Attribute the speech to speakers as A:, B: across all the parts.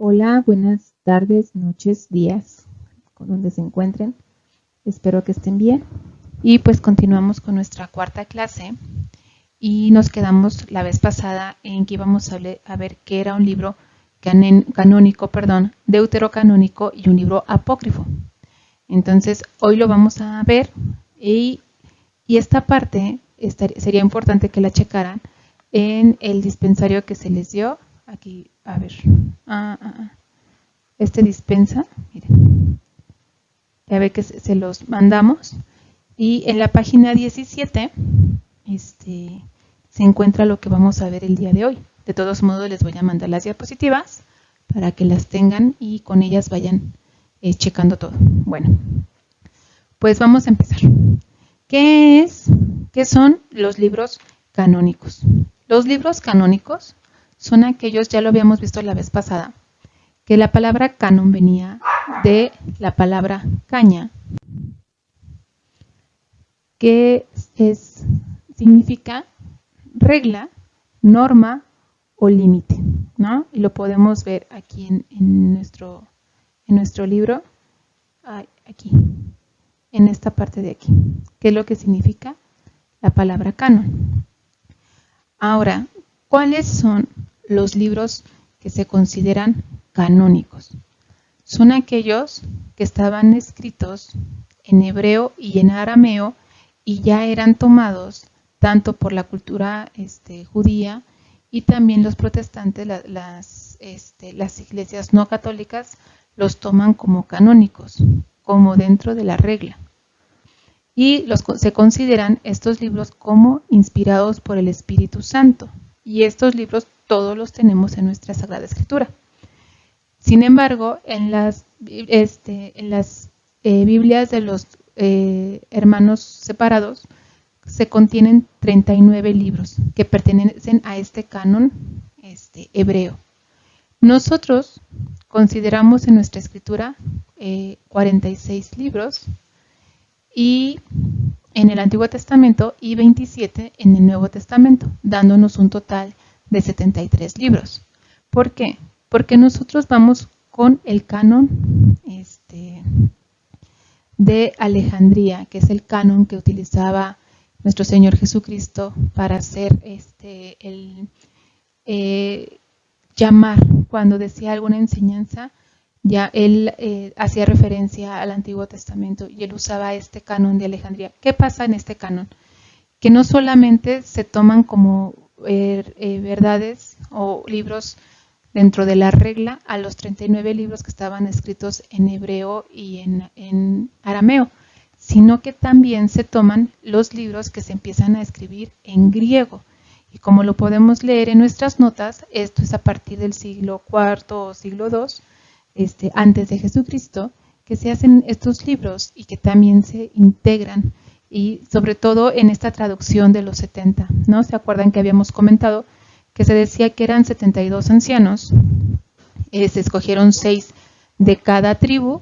A: Hola, buenas tardes, noches, días, con donde se encuentren. Espero que estén bien. Y pues continuamos con nuestra cuarta clase y nos quedamos la vez pasada en que íbamos a ver qué era un libro canónico, deuterocanónico y un libro apócrifo. Entonces, hoy lo vamos a ver y esta parte sería importante que la checaran en el dispensario que se les dio. Aquí, a ver, este dispensa, miren, ya ve que se los mandamos y en la página 17 se encuentra lo que vamos a ver el día de hoy. De todos modos les voy a mandar las diapositivas para que las tengan y con ellas vayan checando todo. Bueno, pues vamos a empezar. ¿Qué son los libros canónicos? Los libros canónicos son aquellos, ya lo habíamos visto la vez pasada, que la palabra canon venía de la palabra caña, que significa regla, norma o límite, ¿no? Y lo podemos ver aquí en nuestro libro, aquí, en esta parte de aquí, que es lo que significa la palabra canon. Ahora, ¿cuáles son los libros que se consideran canónicos? Son aquellos que estaban escritos en hebreo y en arameo y ya eran tomados tanto por la cultura judía y también los protestantes, las iglesias no católicas los toman como canónicos, como dentro de la regla. Y se consideran estos libros como inspirados por el Espíritu Santo. Y estos libros todos los tenemos en nuestra Sagrada Escritura. Sin embargo, en las Biblias de los hermanos separados se contienen 39 libros que pertenecen a este canon hebreo. Nosotros consideramos en nuestra escritura 46 libros y en el Antiguo Testamento y 27 en el Nuevo Testamento, dándonos un total de 73 libros. ¿Por qué? Porque nosotros vamos con el canon de Alejandría, que es el canon que utilizaba nuestro Señor Jesucristo para hacer llamar, cuando decía alguna enseñanza, ya él hacía referencia al Antiguo Testamento y él usaba este canon de Alejandría. ¿Qué pasa en este canon? Que no solamente se toman como verdades o libros dentro de la regla a los 39 libros que estaban escritos en hebreo y en arameo, sino que también se toman los libros que se empiezan a escribir en griego. Y como lo podemos leer en nuestras notas, esto es a partir del siglo IV o siglo II, antes de Jesucristo, que se hacen estos libros y que también se integran, y sobre todo en esta traducción de los 70, ¿no? ¿Se acuerdan que habíamos comentado que se decía que eran 72 ancianos? Se escogieron 6 de cada tribu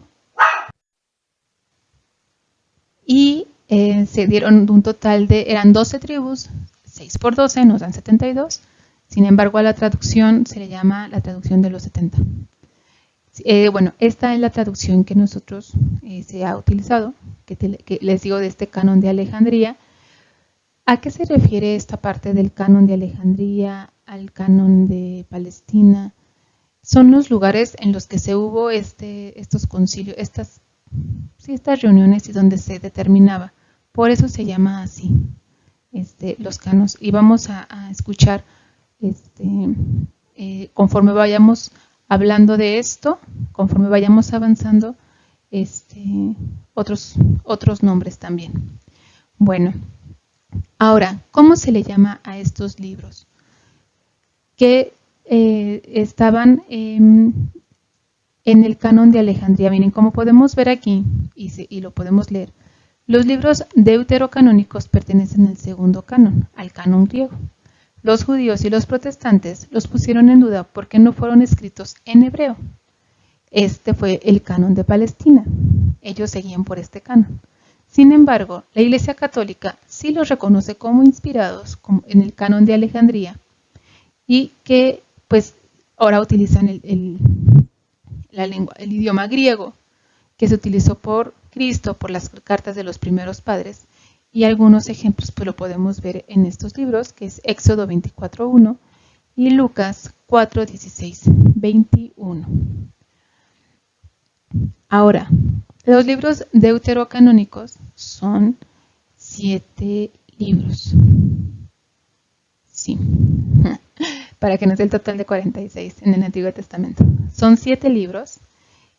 A: y se dieron un total eran 12 tribus, 6 por 12 nos dan 72, sin embargo a la traducción se le llama la traducción de los 70. Bueno, esta es la traducción que nosotros se ha utilizado, que les digo de este canon de Alejandría. ¿A qué se refiere esta parte del canon de Alejandría, al canon de Palestina? Son los lugares en los que se hubo estos concilios, estas reuniones y donde se determinaba. Por eso se llama así, los canos. Y vamos a escuchar conforme vayamos hablando de esto, conforme vayamos avanzando, otros nombres también. Bueno, ahora, ¿cómo se le llama a estos libros? Que estaban en el canon de Alejandría. Miren, como podemos ver aquí, y lo podemos leer, los libros deuterocanónicos pertenecen al segundo canon, al canon griego. Los judíos y los protestantes los pusieron en duda porque no fueron escritos en hebreo. Este fue el canon de Palestina. Ellos seguían por este canon. Sin embargo, la Iglesia Católica sí los reconoce como inspirados en el canon de Alejandría y que pues ahora utilizan el idioma griego que se utilizó por Cristo, por las cartas de los primeros padres. Y algunos ejemplos pues lo podemos ver en estos libros, que es Éxodo 24:1 y Lucas 4:16-21. Ahora, los libros deuterocanónicos son 7 libros. Sí, para que no sea el total de 46 en el Antiguo Testamento. Son 7 libros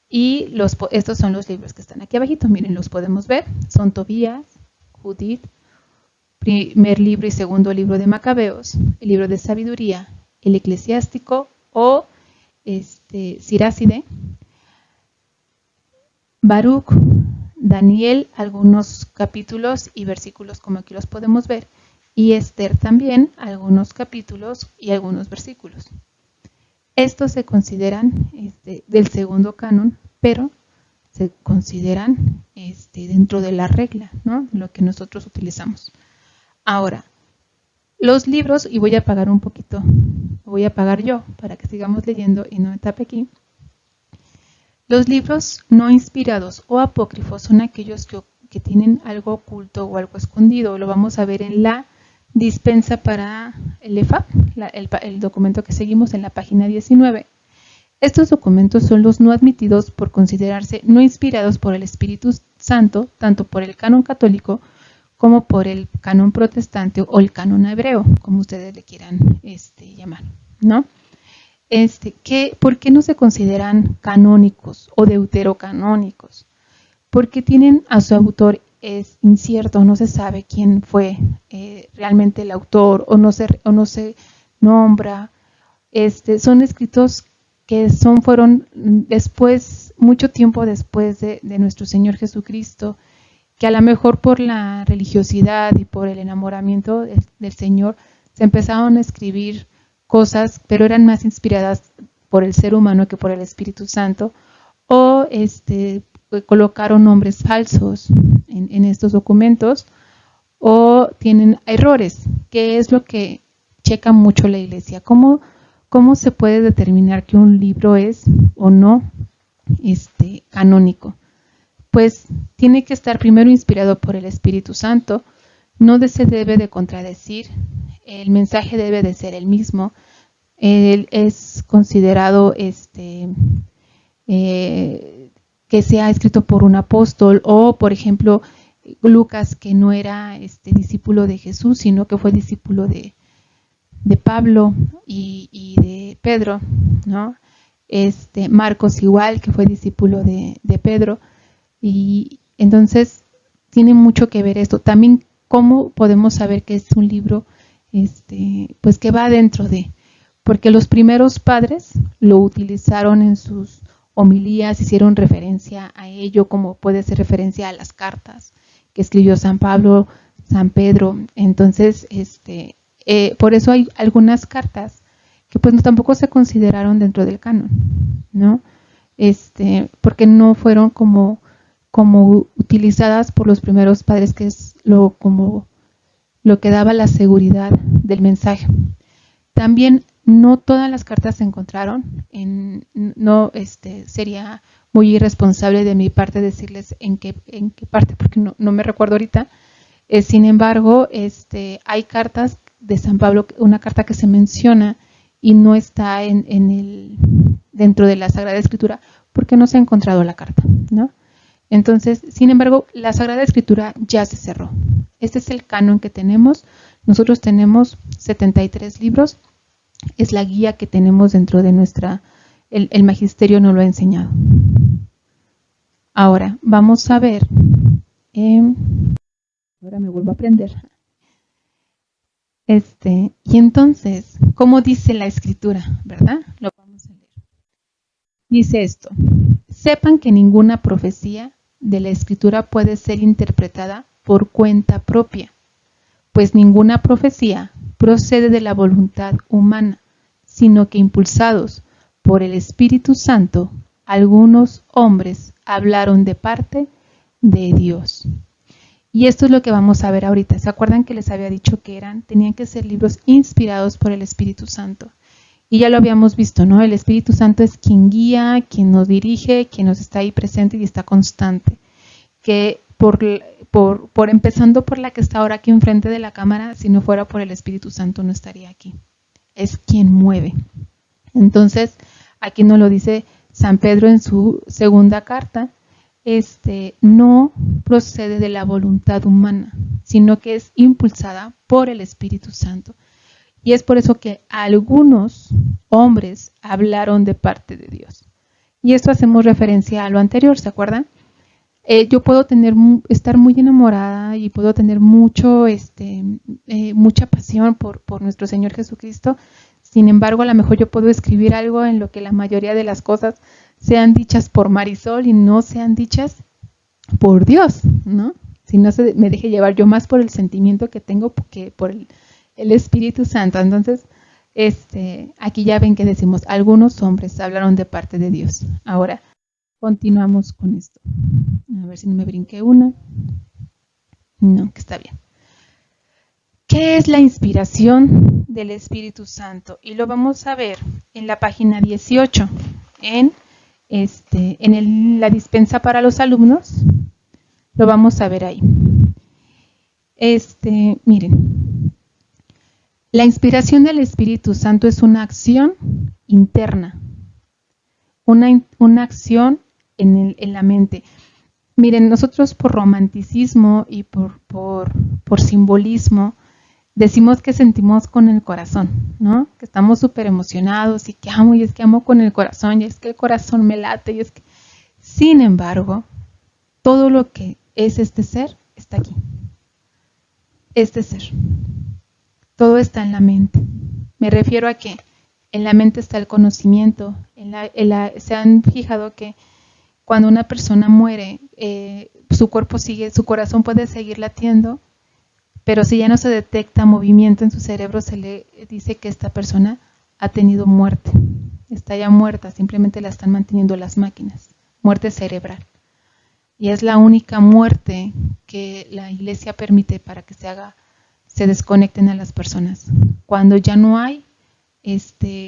A: y estos son los libros que están aquí abajito. Miren, los podemos ver. Son Tobías, Judith, primer libro y segundo libro de Macabeos, el libro de Sabiduría, el Eclesiástico o Siráside, Baruch, Daniel, algunos capítulos y versículos como aquí los podemos ver, y Esther también, algunos capítulos y algunos versículos. Estos se consideran del segundo canon, pero se consideran dentro de la regla, ¿no? De lo que nosotros utilizamos. Ahora, los libros, y voy a apagar un poquito, voy a apagar yo para que sigamos leyendo y no me tape aquí. Los libros no inspirados o apócrifos son aquellos que tienen algo oculto o algo escondido. Lo vamos a ver en la dispensa para el EFAP, el documento que seguimos en la página 19. Estos documentos son los no admitidos por considerarse no inspirados por el Espíritu Santo, tanto por el canon católico como por el canon protestante o el canon hebreo, como ustedes le quieran llamar, ¿no? ¿Por qué no se consideran canónicos o deuterocanónicos? Porque tienen a su autor es incierto, no se sabe quién fue realmente el autor o no se nombra. Son escritos que fueron después, mucho tiempo después de nuestro Señor Jesucristo, que a lo mejor por la religiosidad y por el enamoramiento del Señor se empezaron a escribir cosas, pero eran más inspiradas por el ser humano que por el Espíritu Santo, o colocaron nombres falsos en estos documentos, o tienen errores, que es lo que checa mucho la Iglesia. ¿Cómo se puede determinar que un libro es o no canónico? Pues tiene que estar primero inspirado por el Espíritu Santo, no se debe de contradecir, el mensaje debe de ser el mismo. Él es considerado que sea escrito por un apóstol, o por ejemplo Lucas, que no era discípulo de Jesús, sino que fue discípulo de Pablo y de Pedro, ¿no? Marcos igual, que fue discípulo de Pedro, y entonces tiene mucho que ver esto. También cómo podemos saber que es un libro pues que va dentro de, porque los primeros padres lo utilizaron en sus homilías, hicieron referencia a ello, como puede ser referencia a las cartas que escribió San Pablo, San Pedro. Entonces, por eso hay algunas cartas que pues tampoco se consideraron dentro del canon, ¿no? Porque no fueron como utilizadas por los primeros padres, que es lo que daba la seguridad del mensaje. También no todas las cartas se encontraron, sería muy irresponsable de mi parte decirles en qué parte, porque no me recuerdo ahorita. Sin embargo, hay cartas de San Pablo, una carta que se menciona y no está dentro de la Sagrada Escritura, porque no se ha encontrado la carta, ¿no? Entonces, sin embargo, la Sagrada Escritura ya se cerró. Este es el canon que tenemos. Nosotros tenemos 73 libros. Es la guía que tenemos dentro de el magisterio nos lo ha enseñado. Ahora, vamos a ver. Ahora me vuelvo a aprender. Y entonces, ¿cómo dice la Escritura? ¿Verdad? Lo vamos a leer. Dice esto: sepan que ninguna profecía de la Escritura puede ser interpretada por cuenta propia, pues ninguna profecía procede de la voluntad humana, sino que impulsados por el Espíritu Santo, algunos hombres hablaron de parte de Dios. Y esto es lo que vamos a ver ahorita. ¿Se acuerdan que les había dicho que tenían que ser libros inspirados por el Espíritu Santo? Y ya lo habíamos visto, ¿no? El Espíritu Santo es quien guía, quien nos dirige, quien nos está ahí presente y está constante. Que por empezando por la que está ahora aquí enfrente de la cámara, si no fuera por el Espíritu Santo no estaría aquí. Es quien mueve. Entonces, aquí nos lo dice San Pedro en su segunda carta, no procede de la voluntad humana, sino que es impulsada por el Espíritu Santo. Y es por eso que algunos hombres hablaron de parte de Dios. Y esto hacemos referencia a lo anterior, ¿se acuerdan? Yo puedo estar muy enamorada y puedo tener mucha pasión por nuestro Señor Jesucristo. Sin embargo, a lo mejor yo puedo escribir algo en lo que la mayoría de las cosas sean dichas por Marisol y no sean dichas por Dios, ¿no? Si no me deje llevar yo más por el sentimiento que tengo que por el Espíritu Santo. Entonces, aquí ya ven que decimos, algunos hombres hablaron de parte de Dios. Ahora, continuamos con esto. A ver si no me brinqué una. No, que está bien. ¿Qué es la inspiración del Espíritu Santo? Y lo vamos a ver en la página 18, en la dispensa para los alumnos. Lo vamos a ver ahí. Miren. La inspiración del Espíritu Santo es una acción interna, una acción en la mente. Miren, nosotros por romanticismo y por simbolismo decimos que sentimos con el corazón, ¿no? Que estamos súper emocionados y que amo, y es que amo con el corazón, y es que el corazón me late, y es que... Sin embargo, todo lo que es este ser está aquí. Este ser. Todo está en la mente. Me refiero a que en la mente está el conocimiento. Se han fijado que cuando una persona muere, su corazón puede seguir latiendo, pero si ya no se detecta movimiento en su cerebro, se le dice que esta persona ha tenido muerte. Está ya muerta, simplemente la están manteniendo las máquinas. Muerte cerebral. Y es la única muerte que la Iglesia permite para que se desconecten a las personas. Cuando ya no hay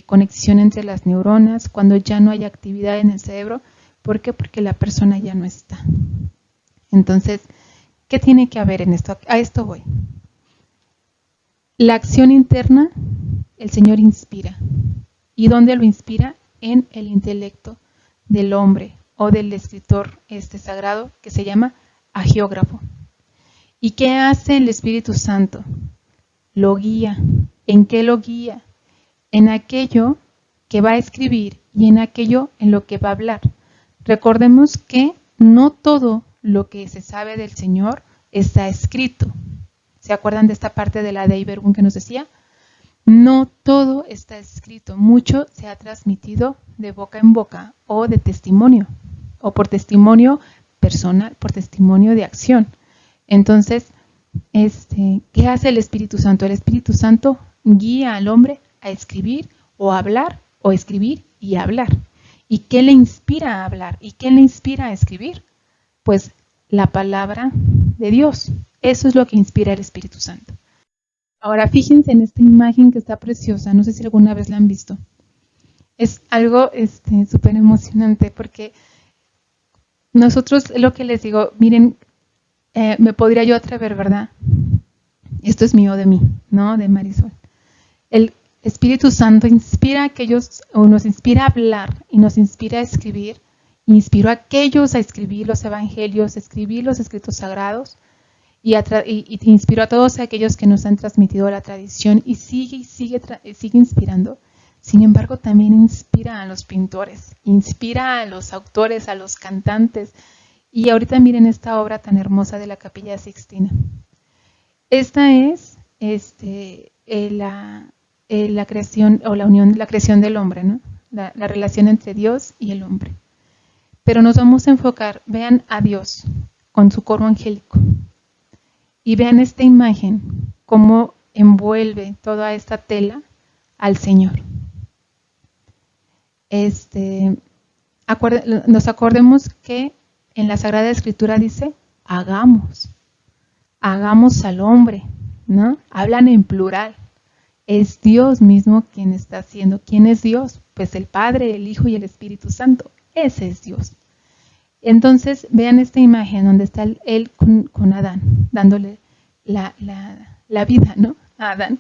A: conexión entre las neuronas, cuando ya no hay actividad en el cerebro. ¿Por qué? Porque la persona ya no está. Entonces, ¿qué tiene que haber en esto? A esto voy. La acción interna, el Señor inspira. ¿Y dónde lo inspira? En el intelecto del hombre o del escritor sagrado que se llama agiógrafo. ¿Y qué hace el Espíritu Santo? Lo guía. ¿En qué lo guía? En aquello que va a escribir y en aquello en lo que va a hablar. Recordemos que no todo lo que se sabe del Señor está escrito. ¿Se acuerdan de esta parte de la Dei Verbum que nos decía? No todo está escrito. Mucho se ha transmitido de boca en boca o de testimonio o por testimonio personal, por testimonio de acción. Entonces, ¿qué hace el Espíritu Santo? El Espíritu Santo guía al hombre a escribir o a hablar, o escribir y hablar. ¿Y qué le inspira a hablar? ¿Y qué le inspira a escribir? Pues la palabra de Dios. Eso es lo que inspira el Espíritu Santo. Ahora fíjense en esta imagen que está preciosa. No sé si alguna vez la han visto. Es algo súper emocionante porque nosotros, lo que les digo, miren, me podría yo atrever, ¿verdad? Esto es mío de mí, ¿no? De Marisol. El Espíritu Santo inspira a aquellos, o nos inspira a hablar y nos inspira a escribir. Inspiró a aquellos a escribir los evangelios, a escribir los escritos sagrados y inspiró a todos aquellos que nos han transmitido la tradición y sigue inspirando. Sin embargo, también inspira a los pintores, inspira a los autores, a los cantantes. Y ahorita miren esta obra tan hermosa de la Capilla Sixtina. Esta es la creación o la unión, la creación del hombre, ¿no? La relación entre Dios y el hombre. Pero nos vamos a enfocar, vean a Dios con su coro angélico. Y vean esta imagen, cómo envuelve toda esta tela al Señor. Nos acordemos que en la Sagrada Escritura dice, hagamos al hombre, ¿no? Hablan en plural. es Dios mismo quien está haciendo. ¿Quién es Dios? Pues el Padre, el Hijo y el Espíritu Santo. Ese es Dios. Entonces, vean esta imagen donde está él con Adán, dándole la vida, ¿no?, a Adán.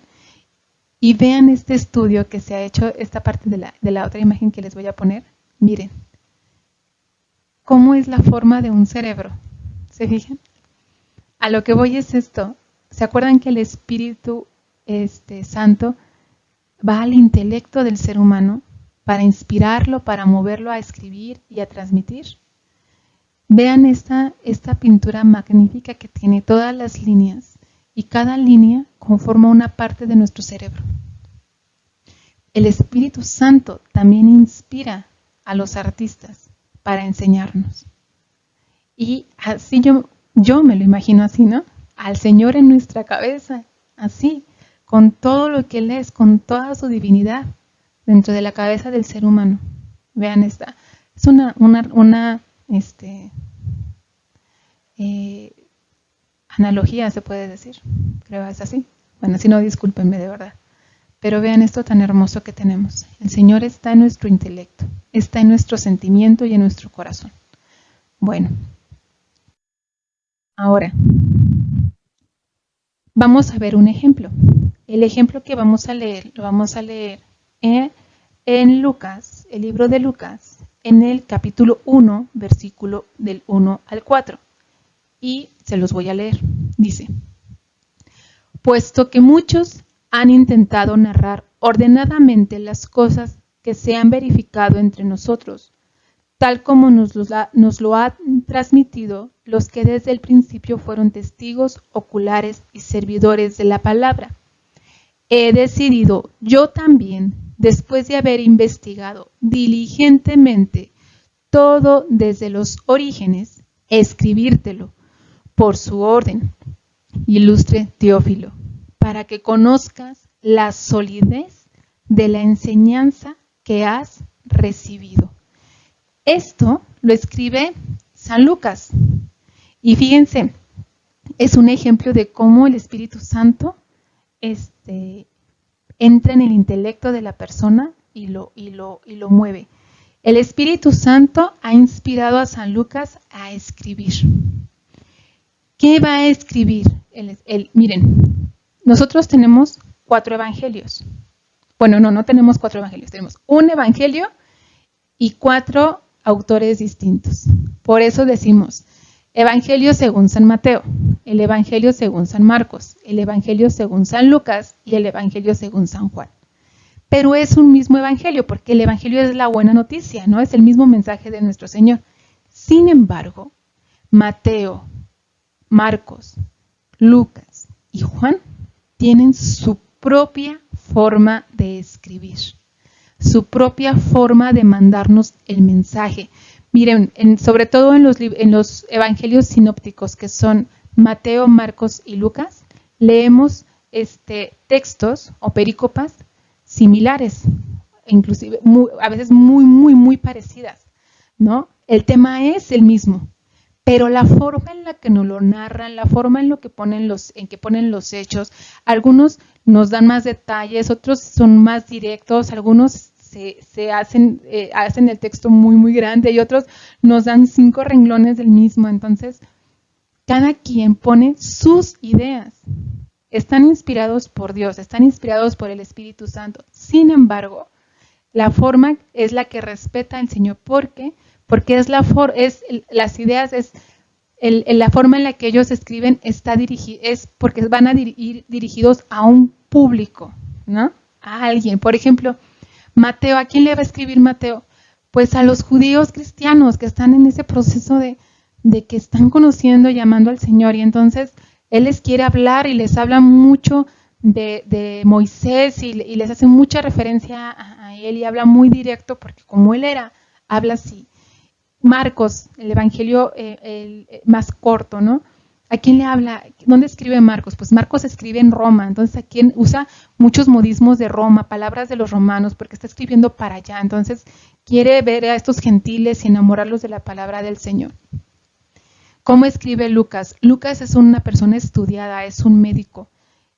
A: Y vean este estudio que se ha hecho, esta parte de la otra imagen que les voy a poner. Miren, ¿cómo es la forma de un cerebro? ¿Se fijan? A lo que voy es esto. ¿Se acuerdan que el Espíritu Santo va al intelecto del ser humano para inspirarlo, para moverlo a escribir y a transmitir? Vean esta pintura magnífica que tiene todas las líneas y cada línea conforma una parte de nuestro cerebro. El Espíritu Santo también inspira a los artistas para enseñarnos. Y así yo me lo imagino así, ¿no? Al Señor en nuestra cabeza, así, con todo lo que Él es, con toda su divinidad dentro de la cabeza del ser humano. Vean esta. Es una analogía, se puede decir. Creo es así. Bueno, si no, discúlpenme de verdad. Pero vean esto tan hermoso que tenemos. El Señor está en nuestro intelecto, está en nuestro sentimiento y en nuestro corazón. Bueno, ahora vamos a ver un ejemplo. El ejemplo que vamos a leer, lo vamos a leer en Lucas, el libro de Lucas, en el capítulo 1, versículo del 1 al 4. Y se los voy a leer. Dice: puesto que muchos han intentado narrar ordenadamente las cosas que se han verificado entre nosotros, tal como nos lo han transmitido los que desde el principio fueron testigos oculares y servidores de la palabra, he decidido yo también, después de haber investigado diligentemente todo desde los orígenes, escribírtelo por su orden, ilustre Teófilo, para que conozcas la solidez de la enseñanza que has recibido. Esto lo escribe San Lucas. Y fíjense, es un ejemplo de cómo el Espíritu Santo entra en el intelecto de la persona y lo mueve. El Espíritu Santo ha inspirado a San Lucas a escribir. ¿Qué va a escribir? Miren, nosotros tenemos 4 evangelios. Bueno, no tenemos 4 evangelios, tenemos un evangelio y 4 autores distintos. Por eso decimos Evangelio según San Mateo, el Evangelio según San Marcos, el Evangelio según San Lucas y el Evangelio según San Juan. Pero es un mismo Evangelio, porque el Evangelio es la buena noticia, ¿no? Es el mismo mensaje de nuestro Señor. Sin embargo, Mateo, Marcos, Lucas y Juan tienen su propia forma de escribir, su propia forma de mandarnos el mensaje. Miren, sobre todo en los evangelios sinópticos, que son Mateo, Marcos y Lucas, leemos textos o perícopas similares, inclusive a veces muy parecidas, ¿no? El tema es el mismo, pero la forma en la que nos lo narran, la forma en que ponen los hechos, algunos nos dan más detalles, otros son más directos, algunos se hacen el texto muy grande y otros nos dan 5 renglones del mismo. Entonces, cada quien pone sus ideas. Están inspirados por Dios, están inspirados por el Espíritu Santo. Sin embargo, la forma es la que respeta el Señor. ¿Por qué? Porque las ideas, la forma en la que ellos escriben es porque van a ir dirigidos a un público, ¿no? A alguien. Por ejemplo, Mateo, ¿a quién le va a escribir Mateo? Pues a los judíos cristianos que están en ese proceso de que están conociendo, llamando al Señor. Y entonces Él les quiere hablar y les habla mucho de Moisés y les hace mucha referencia a Él y habla muy directo porque como Él era, habla así. Marcos, el evangelio el más corto, ¿no? ¿A quién le habla? ¿Dónde escribe Marcos? Pues Marcos escribe en Roma, entonces ¿a quién usa muchos modismos de Roma, palabras de los romanos, porque está escribiendo para allá? Entonces quiere ver a estos gentiles y enamorarlos de la palabra del Señor. ¿Cómo escribe Lucas? Lucas es una persona estudiada, es un médico.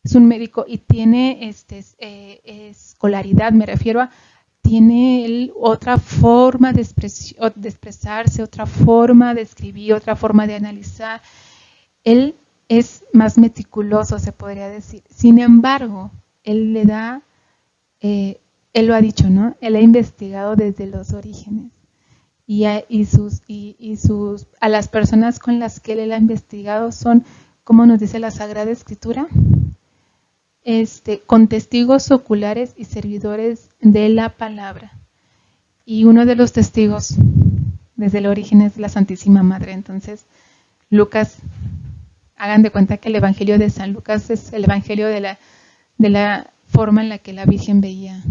A: es un médico y tiene escolaridad, me refiero a, tiene él otra forma de expresarse, otra forma de escribir, otra forma de analizar. Él es más meticuloso, se podría decir. Sin embargo, él le da, él lo ha dicho, ¿no? Él ha investigado desde los orígenes. Y a las personas con las que él ha investigado son, como nos dice la Sagrada Escritura, con testigos oculares y servidores de la palabra. Y uno de los testigos desde el origen es la Santísima Madre. Entonces, Lucas, hagan de cuenta que el Evangelio de San Lucas es el Evangelio de la forma en la que la Virgen veía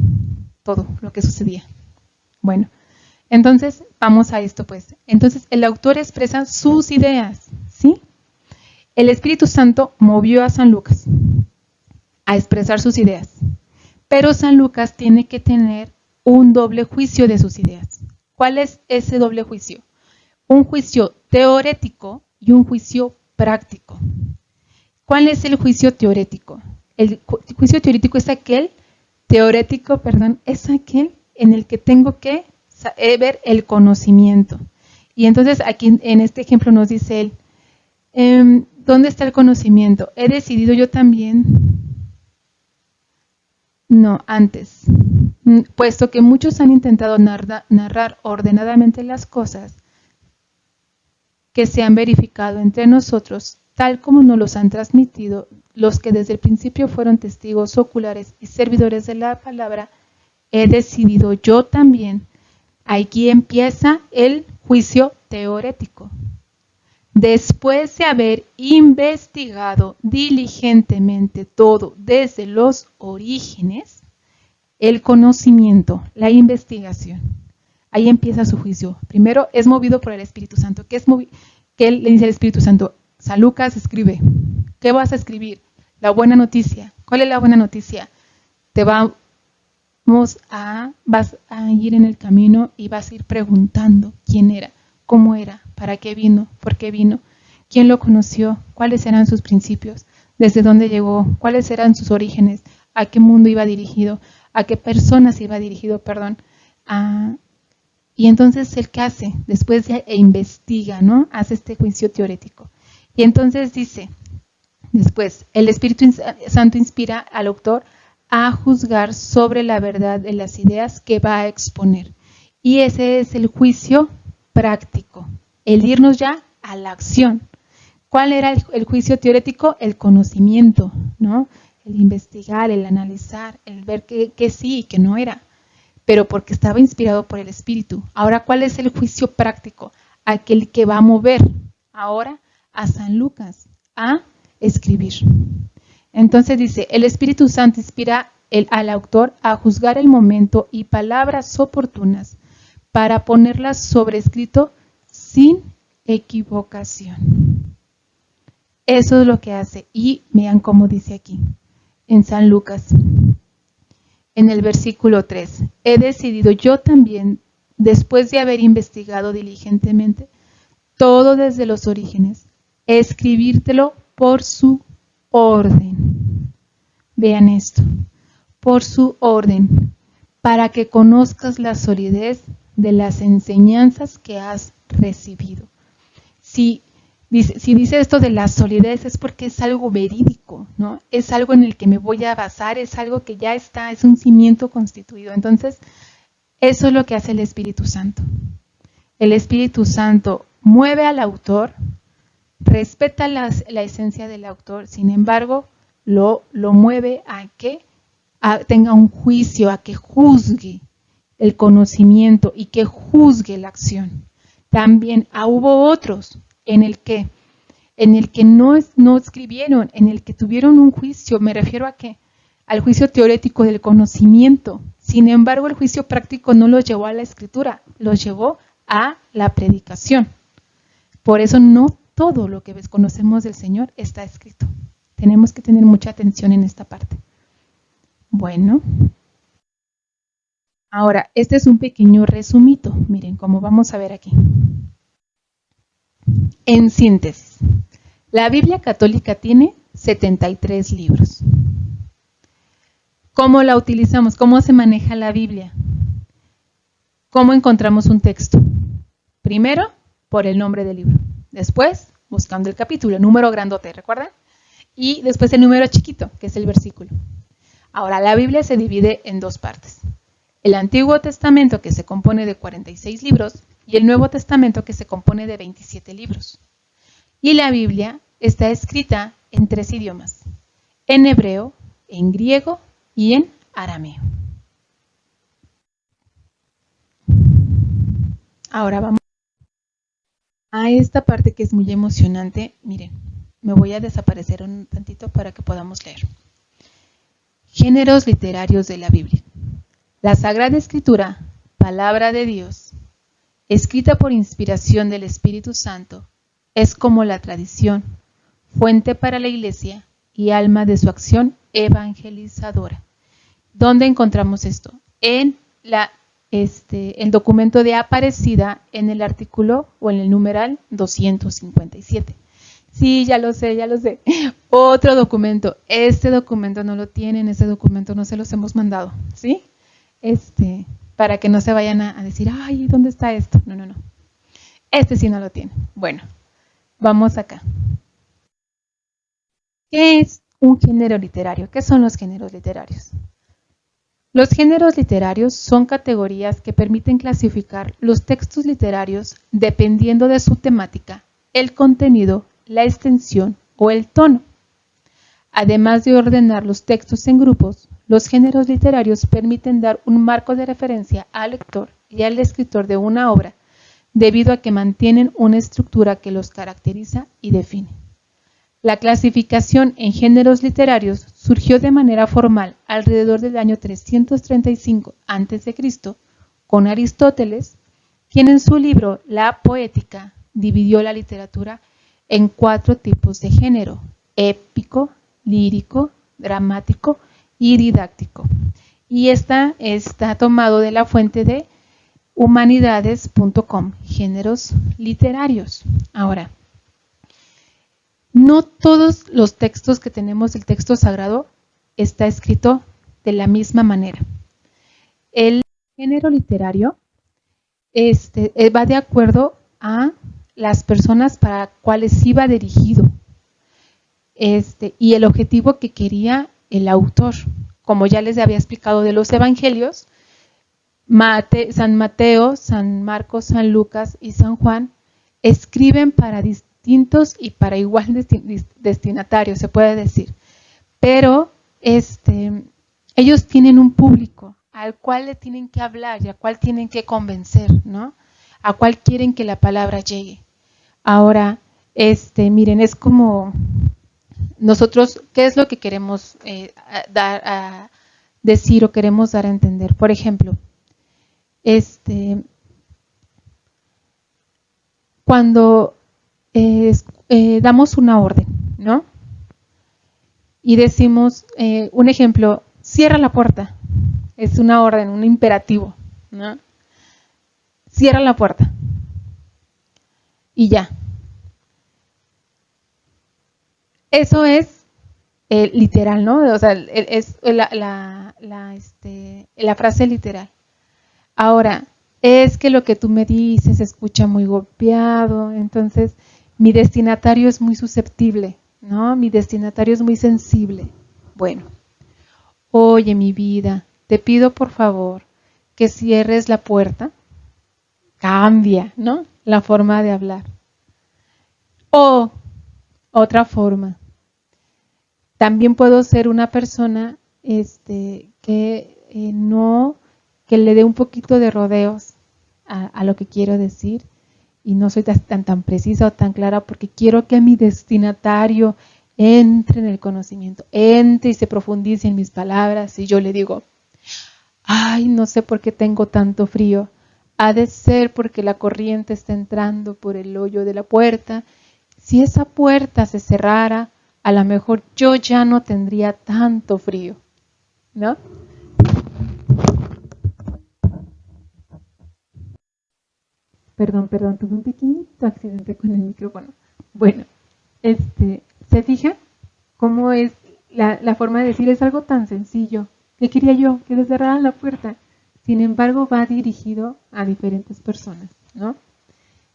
A: todo lo que sucedía. Bueno, entonces vamos a esto pues. Entonces el autor expresa sus ideas, ¿sí? El Espíritu Santo movió a San Lucas a expresar sus ideas, pero San Lucas tiene que tener un doble juicio de sus ideas. ¿Cuál es ese doble juicio? Un juicio teorético y un juicio práctico. ¿Cuál es el juicio teorético? El juicio teorético es aquel en el que tengo que ver el conocimiento. Y entonces aquí en este ejemplo nos dice él, ¿dónde está el conocimiento? He decidido yo también, no, antes, puesto que muchos han intentado narrar ordenadamente las cosas que se han verificado entre nosotros, tal como nos los han transmitido los que desde el principio fueron testigos oculares y servidores de la palabra, he decidido yo también. Aquí empieza el juicio teorético. Después de haber investigado diligentemente todo desde los orígenes, el conocimiento, la investigación, ahí empieza su juicio. Primero es movido por el Espíritu Santo. ¿Qué le dice el Espíritu Santo? San Lucas escribe. ¿Qué vas a escribir? La buena noticia. ¿Cuál es la buena noticia? Vas a ir en el camino y vas a ir preguntando quién era, cómo era, para qué vino, por qué vino, quién lo conoció, cuáles eran sus principios, desde dónde llegó, cuáles eran sus orígenes, a qué mundo iba dirigido, a qué personas iba dirigido, y entonces él, ¿qué hace? Después investiga, ¿no? Hace este juicio teórico. Y entonces dice, después, el Espíritu Santo inspira al autor a juzgar sobre la verdad de las ideas que va a exponer. Y ese es el juicio práctico, el irnos ya a la acción. ¿Cuál era el juicio teórico? El conocimiento, ¿no? El investigar, el analizar, el ver que sí y que no era, pero porque estaba inspirado por el Espíritu. Ahora, ¿cuál es el juicio práctico? Aquel que va a mover ahora a San Lucas a escribir. Entonces dice, el Espíritu Santo inspira al autor a juzgar el momento y palabras oportunas para ponerlas sobre escrito sin equivocación. Eso es lo que hace. Y vean cómo dice aquí, en San Lucas, en el versículo 3. He decidido yo también, después de haber investigado diligentemente todo desde los orígenes, escribírtelo por su orden. Vean esto, por su orden, para que conozcas la solidez de las enseñanzas que has recibido. Si dice esto de la solidez es porque es algo verídico, ¿no? Es algo en el que me voy a basar, es algo que ya está, es un cimiento constituido. Entonces, eso es lo que hace el Espíritu Santo. El Espíritu Santo mueve al autor, respeta la esencia del autor, sin embargo, lo mueve a que tenga un juicio, a que juzgue el conocimiento y que juzgue la acción. También hubo otros en el que no escribieron, en el que tuvieron un juicio, me refiero al juicio teórico del conocimiento. Sin embargo, el juicio práctico no los llevó a la escritura, los llevó a la predicación. Por eso no todo lo que conocemos del Señor está escrito. Tenemos que tener mucha atención en esta parte. Bueno, ahora, este es un pequeño resumito. Miren, como vamos a ver aquí. En síntesis, la Biblia católica tiene 73 libros. ¿Cómo la utilizamos? ¿Cómo se maneja la Biblia? ¿Cómo encontramos un texto? Primero, por el nombre del libro. Después, buscando el capítulo, el número grandote, ¿recuerdan? Y después el número chiquito, que es el versículo. Ahora, la Biblia se divide en dos partes. El Antiguo Testamento, que se compone de 46 libros, y el Nuevo Testamento, que se compone de 27 libros. Y la Biblia está escrita en 3 idiomas: en hebreo, en griego y en arameo. Ahora vamos a esta parte que es muy emocionante. Miren, me voy a desaparecer un tantito para que podamos leer. Géneros literarios de la Biblia. La Sagrada Escritura, palabra de Dios, escrita por inspiración del Espíritu Santo, es como la tradición, fuente para la Iglesia y alma de su acción evangelizadora. ¿Dónde encontramos esto? En el documento de Aparecida, en el artículo o en el numeral 257. Sí, ya lo sé, ya lo sé. Otro documento. Este documento no lo tienen, este documento no se los hemos mandado, ¿sí? Para que no se vayan a decir, ay, ¿dónde está esto? No, no, no. Este sí no lo tiene. Bueno, vamos acá. ¿Qué es un género literario? ¿Qué son los géneros literarios? Los géneros literarios son categorías que permiten clasificar los textos literarios dependiendo de su temática, el contenido, la extensión o el tono. Además de ordenar los textos en grupos, los géneros literarios permiten dar un marco de referencia al lector y al escritor de una obra, debido a que mantienen una estructura que los caracteriza y define. La clasificación en géneros literarios surgió de manera formal alrededor del año 335 a.C. con Aristóteles, quien en su libro La Poética dividió la literatura en 4 tipos de género: épico, lírico, dramático y didáctico. Y está tomado de la fuente de humanidades.com, géneros literarios. Ahora, no todos los textos que tenemos del texto sagrado está escrito de la misma manera. El género literario va de acuerdo a las personas para cuales iba dirigido y el objetivo que quería el autor. Como ya les había explicado de los evangelios, San Mateo, San Marcos, San Lucas y San Juan escriben para distintos y para igual destinatarios, se puede decir. Pero ellos tienen un público al cual le tienen que hablar y al cual tienen que convencer, ¿no? A cual quieren que la palabra llegue. Ahora, miren, es como nosotros, ¿qué es lo que queremos dar a decir o queremos dar a entender? Por ejemplo, cuando damos una orden, ¿no? Y decimos, un ejemplo, cierra la puerta. Es una orden, un imperativo, ¿no? Cierra la puerta. Y ya. Eso es literal, ¿no? O sea, es la frase literal. Ahora, es que lo que tú me dices se escucha muy golpeado, entonces mi destinatario es muy susceptible, ¿no? Mi destinatario es muy sensible. Bueno, oye, mi vida, te pido por favor que cierres la puerta. Cambia, ¿no? La forma de hablar. O otra forma. También puedo ser una persona que le dé un poquito de rodeos a lo que quiero decir y no soy tan precisa o tan clara porque quiero que mi destinatario entre en el conocimiento, entre y se profundice en mis palabras y yo le digo, ay, no sé por qué tengo tanto frío, ha de ser porque la corriente está entrando por el hoyo de la puerta. Si esa puerta se cerrara, a lo mejor yo ya no tendría tanto frío, ¿no? Perdón, tuve un pequeñito accidente con el micrófono. Bueno, ¿se fija cómo es la forma de decir? Es algo tan sencillo, ¿Qué quería yo? Que le cerraran la puerta. Sin embargo, va dirigido a diferentes personas, ¿no?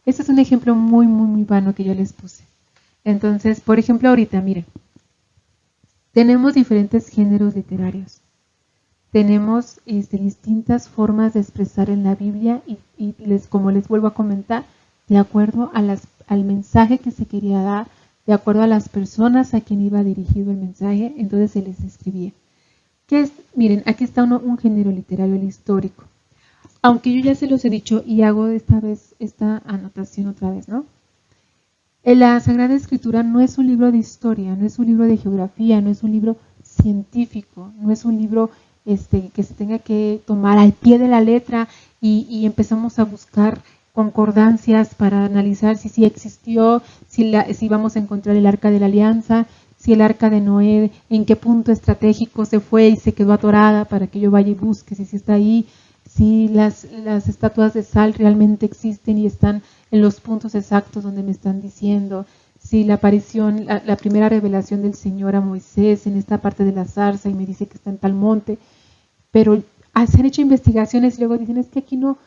A: Este es un ejemplo muy, muy, muy vano que yo les puse. Entonces, por ejemplo, ahorita, miren, tenemos diferentes géneros literarios. Tenemos distintas formas de expresar en la Biblia y como les vuelvo a comentar, de acuerdo al mensaje que se quería dar, de acuerdo a las personas a quien iba dirigido el mensaje, entonces se les escribía. ¿Qué es? Miren, aquí está un género literario, el histórico. Aunque yo ya se los he dicho y hago esta vez esta anotación otra vez, ¿no? La Sagrada Escritura no es un libro de historia, no es un libro de geografía, no es un libro científico, no es un libro que se tenga que tomar al pie de la letra y empezamos a buscar concordancias para analizar si sí existió, si vamos a encontrar el Arca de la Alianza, si el Arca de Noé, en qué punto estratégico se fue y se quedó atorada para que yo vaya y busque si está ahí, si las estatuas de sal realmente existen y están en los puntos exactos donde me están diciendo, si la aparición, la primera revelación del Señor a Moisés en esta parte de la zarza y me dice que está en tal monte, pero se han hecho investigaciones y luego dicen es que aquí no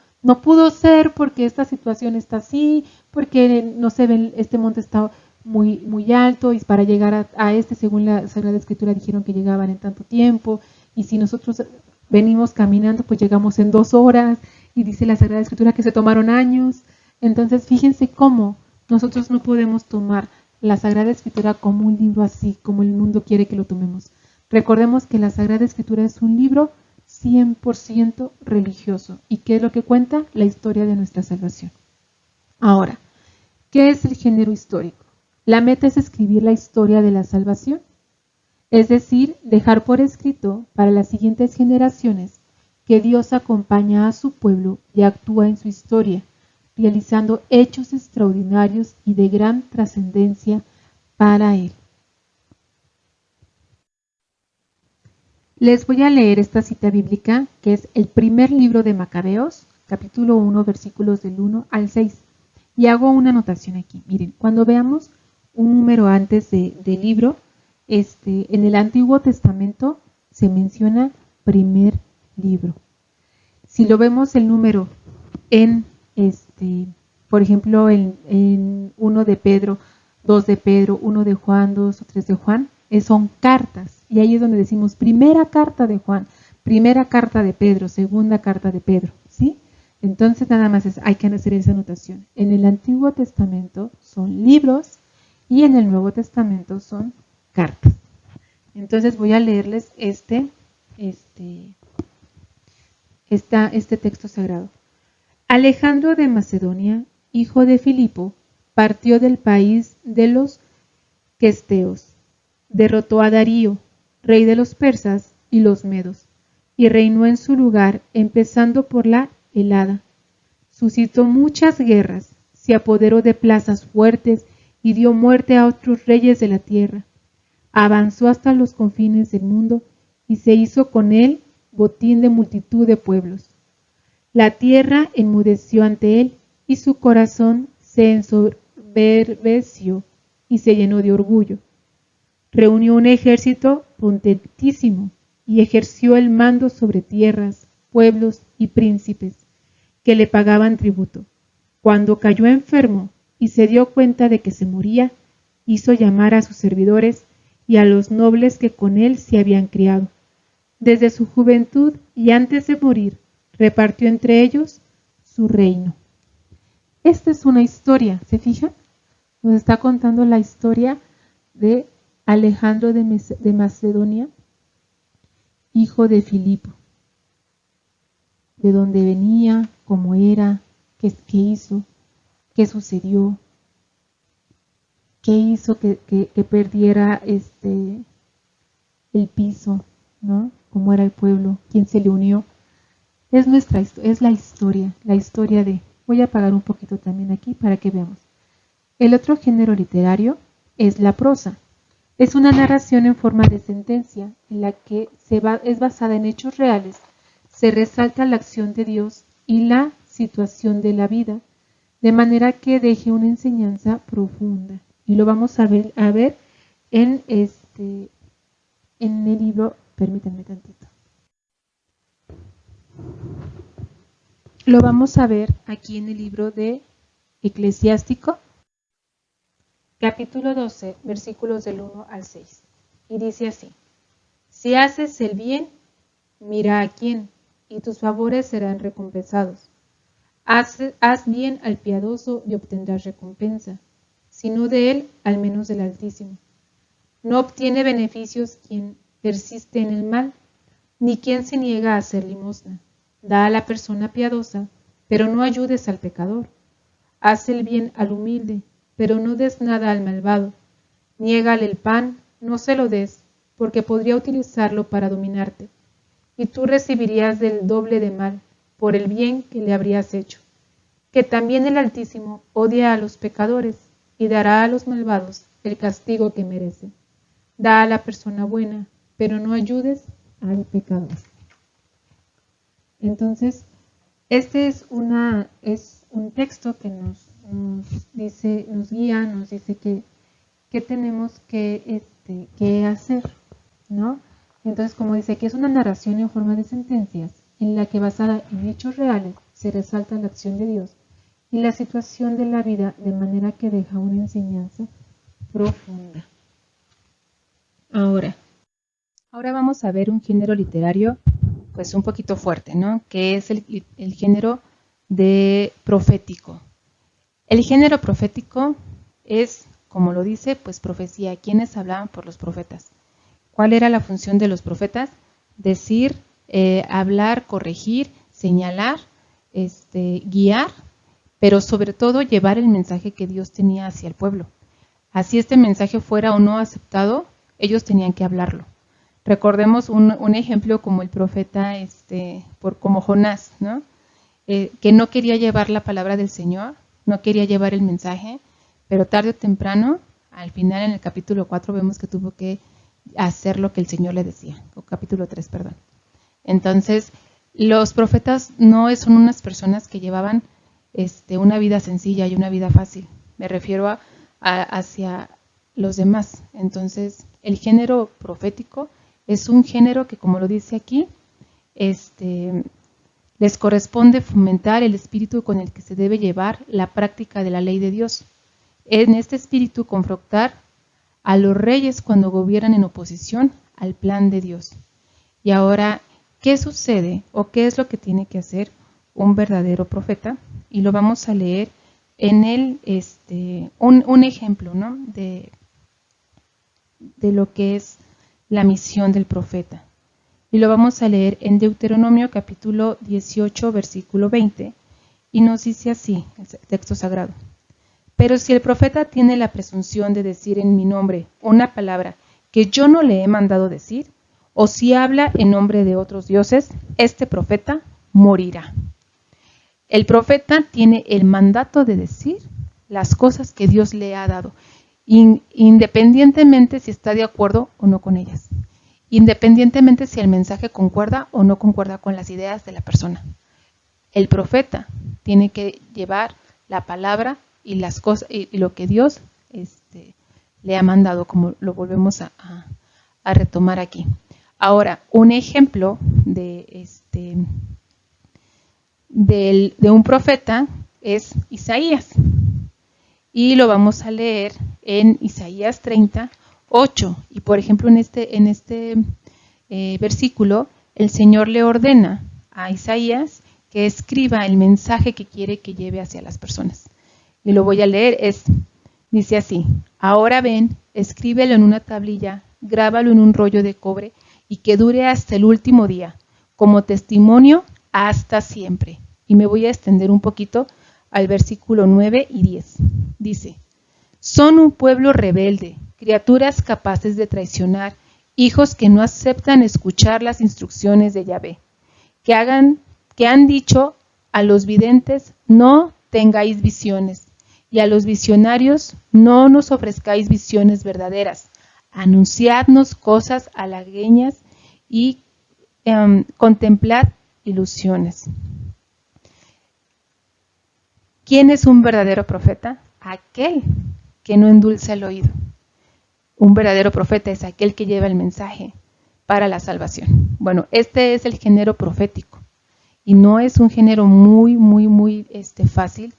A: pudo ser porque esta situación está así, porque no se ve, este monte está muy, muy alto y para llegar a según la Sagrada Escritura dijeron que llegaban en tanto tiempo y si nosotros venimos caminando pues llegamos en 2 horas y dice la Sagrada Escritura que se tomaron años. Entonces fíjense cómo nosotros no podemos tomar la Sagrada Escritura como un libro así, como el mundo quiere que lo tomemos. Recordemos que la Sagrada Escritura es un libro 100% religioso. ¿Y qué es lo que cuenta? La historia de nuestra salvación. Ahora, ¿qué es el género histórico? La meta es escribir la historia de la salvación, es decir, dejar por escrito para las siguientes generaciones que Dios acompaña a su pueblo y actúa en su historia, realizando hechos extraordinarios y de gran trascendencia para él. Les voy a leer esta cita bíblica, que es el primer libro de Macabeos, capítulo 1, versículos del 1 al 6. Y hago una anotación aquí. Miren, cuando veamos un número antes del libro, en el Antiguo Testamento se menciona primer libro. Si lo vemos el número en, por ejemplo, en 1 de Pedro, 2 de Pedro, 1 de Juan, 2 o 3 de Juan, son cartas. Y ahí es donde decimos primera carta de Juan, primera carta de Pedro, segunda carta de Pedro, ¿sí? Entonces nada más hay que hacer esa anotación. En el Antiguo Testamento son libros y en el Nuevo Testamento son cartas. Entonces voy a leerles este texto sagrado. Alejandro de Macedonia, hijo de Filipo, partió del país de los questeos, derrotó a Darío, rey de los persas y los medos, y reinó en su lugar, empezando por la helada. Suscitó muchas guerras, se apoderó de plazas fuertes y dio muerte a otros reyes de la tierra. Avanzó hasta los confines del mundo y se hizo con él botín de multitud de pueblos. La tierra enmudeció ante él y su corazón se ensoberbeció y se llenó de orgullo. Reunió un ejército potentísimo y ejerció el mando sobre tierras, pueblos y príncipes que le pagaban tributo. Cuando cayó enfermo y se dio cuenta de que se moría, hizo llamar a sus servidores y a los nobles que con él se habían criado. Desde su juventud y antes de morir, repartió entre ellos su reino. Esta es una historia, ¿se fijan? Nos está contando la historia de Alejandro de Macedonia, hijo de Filipo. De dónde venía, cómo era, qué hizo, qué sucedió, qué hizo que perdiera el piso, ¿no? Cómo era el pueblo, quién se le unió. Es la historia de... Voy a apagar un poquito también aquí para que veamos. El otro género literario es la prosa. Es una narración en forma de sentencia en la que es basada en hechos reales. Se resalta la acción de Dios y la situación de la vida, de manera que deje una enseñanza profunda. Y lo vamos a ver en el libro, permítanme tantito. lo vamos a ver aquí en el libro de Eclesiástico, capítulo 12, versículos del 1 al 6. Y dice así: si haces el bien, mira a quién, y tus favores serán recompensados. Haz bien al piadoso y obtendrás recompensa, si no de él, al menos del Altísimo. No obtiene beneficios quien persiste en el mal, ni quien se niega a hacer limosna. Da a la persona piadosa, pero no ayudes al pecador. Haz el bien al humilde, pero no des nada al malvado. Niégale el pan, no se lo des, porque podría utilizarlo para dominarte, y tú recibirías del doble de mal por el bien que le habrías hecho. Que también el Altísimo odia a los pecadores y dará a los malvados el castigo que merecen. Da a la persona buena, pero no ayudes al pecador. Entonces, este es un texto que nos dice, nos guía, nos dice que tenemos que hacer, ¿no? Entonces, como dice, que es una narración en forma de sentencias, en la que basada en hechos reales se resalta la acción de Dios y la situación de la vida, de manera que deja una enseñanza profunda. Ahora vamos a ver un género literario pues un poquito fuerte, ¿no? Que es el género de profético. El género profético es, como lo dice, pues profecía. ¿Quiénes hablaban por los profetas? ¿Cuál era la función de los profetas? Decir, hablar, corregir, señalar, guiar, pero sobre todo llevar el mensaje que Dios tenía hacia el pueblo. Así este mensaje fuera o no aceptado, ellos tenían que hablarlo. Recordemos un ejemplo como el profeta, como Jonás, ¿no? Que no quería llevar la palabra del Señor, no quería llevar el mensaje, pero tarde o temprano, al final en el capítulo 4 vemos que tuvo que hacer lo que el Señor le decía, o capítulo 3, perdón. Entonces, los profetas no son unas personas que llevaban una vida sencilla y una vida fácil. Me refiero hacia los demás. Entonces, el género profético es un género que, como lo dice aquí, les corresponde fomentar el espíritu con el que se debe llevar la práctica de la ley de Dios. En este espíritu confrontar a los reyes cuando gobiernan en oposición al plan de Dios. Y ahora, ¿qué sucede o qué es lo que tiene que hacer un verdadero profeta? Y lo vamos a leer en un ejemplo, ¿no? de lo que es la misión del profeta. Y lo vamos a leer en Deuteronomio capítulo 18, versículo 20, y nos dice así, el texto sagrado: pero si el profeta tiene la presunción de decir en mi nombre una palabra que yo no le he mandado decir, o si habla en nombre de otros dioses, este profeta morirá. El profeta tiene el mandato de decir las cosas que Dios le ha dado, independientemente si está de acuerdo o no con ellas, independientemente si el mensaje concuerda o no concuerda con las ideas de la persona. El profeta tiene que llevar la palabra y las cosas y lo que Dios le ha mandado, como lo volvemos a retomar aquí. Ahora, un ejemplo de un profeta es Isaías. Y lo vamos a leer en Isaías 30:8. Y por ejemplo, en este versículo, el Señor le ordena a Isaías que escriba el mensaje que quiere que lleve hacia las personas. Y lo voy a leer, dice así: ahora ven, escríbelo en una tablilla, grábalo en un rollo de cobre, y que dure hasta el último día, como testimonio hasta siempre. Y me voy a extender un poquito al versículo 9 y 10. Dice: son un pueblo rebelde, criaturas capaces de traicionar, hijos que no aceptan escuchar las instrucciones de Yahvé, que han dicho a los videntes: no tengáis visiones, y a los visionarios: no nos ofrezcáis visiones verdaderas, anunciadnos cosas halagüeñas y contemplad ilusiones. ¿Quién es un verdadero profeta? Aquel que no endulza el oído. Un verdadero profeta es aquel que lleva el mensaje para la salvación. Bueno, este es el género profético. y no es un género muy fácil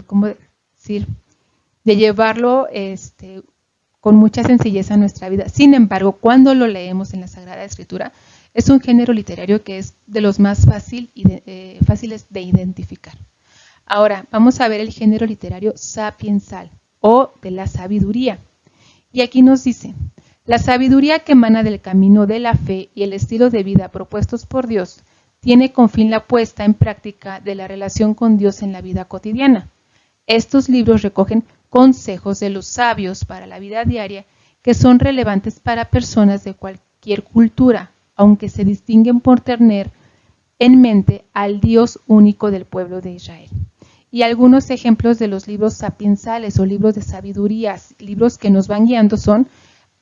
A: ¿cómo decir? De llevarlo con mucha sencillez a nuestra vida. Sin embargo, cuando lo leemos en la Sagrada Escritura, es un género literario que es de los más fáciles de identificar. Ahora, vamos a ver el género literario sapiensal o de la sabiduría. Y aquí nos dice, la sabiduría que emana del camino de la fe y el estilo de vida propuestos por Dios tiene con fin la puesta en práctica de la relación con Dios en la vida cotidiana. Estos libros recogen consejos de los sabios para la vida diaria que son relevantes para personas de cualquier cultura, aunque se distinguen por tener en mente al Dios único del pueblo de Israel. Y algunos ejemplos de los libros sapiensales o libros de sabiduría, libros que nos van guiando son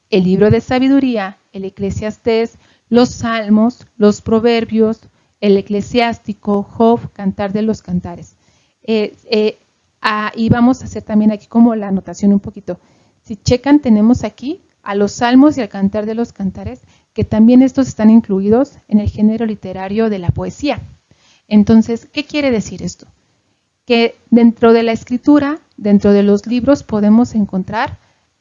A: el libro de sabiduría, el Eclesiastés, los Salmos, los Proverbios, el Eclesiástico, Job, Cantar de los Cantares. Y vamos a hacer también aquí como la anotación un poquito. Si checan, tenemos aquí a los Salmos y al Cantar de los Cantares, que también estos están incluidos en el género literario de la poesía. Entonces, ¿qué quiere decir esto? Que dentro de la escritura, dentro de los libros, podemos encontrar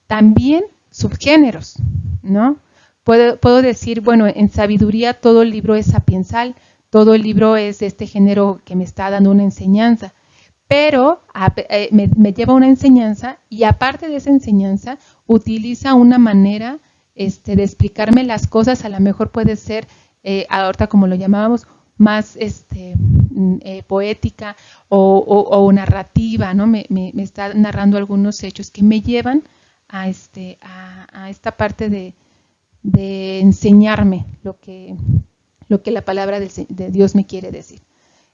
A: también subgéneros, ¿no? Puedo decir, bueno, en sabiduría todo el libro es sapiensal, todo el libro es de este género que me está dando una enseñanza, pero me lleva una enseñanza y aparte de esa enseñanza utiliza una manera de explicarme las cosas, a lo mejor puede ser, ahorita como lo llamábamos, más poética o narrativa, ¿no? Me está narrando algunos hechos que me llevan a esta parte de enseñarme lo que la palabra de Dios me quiere decir.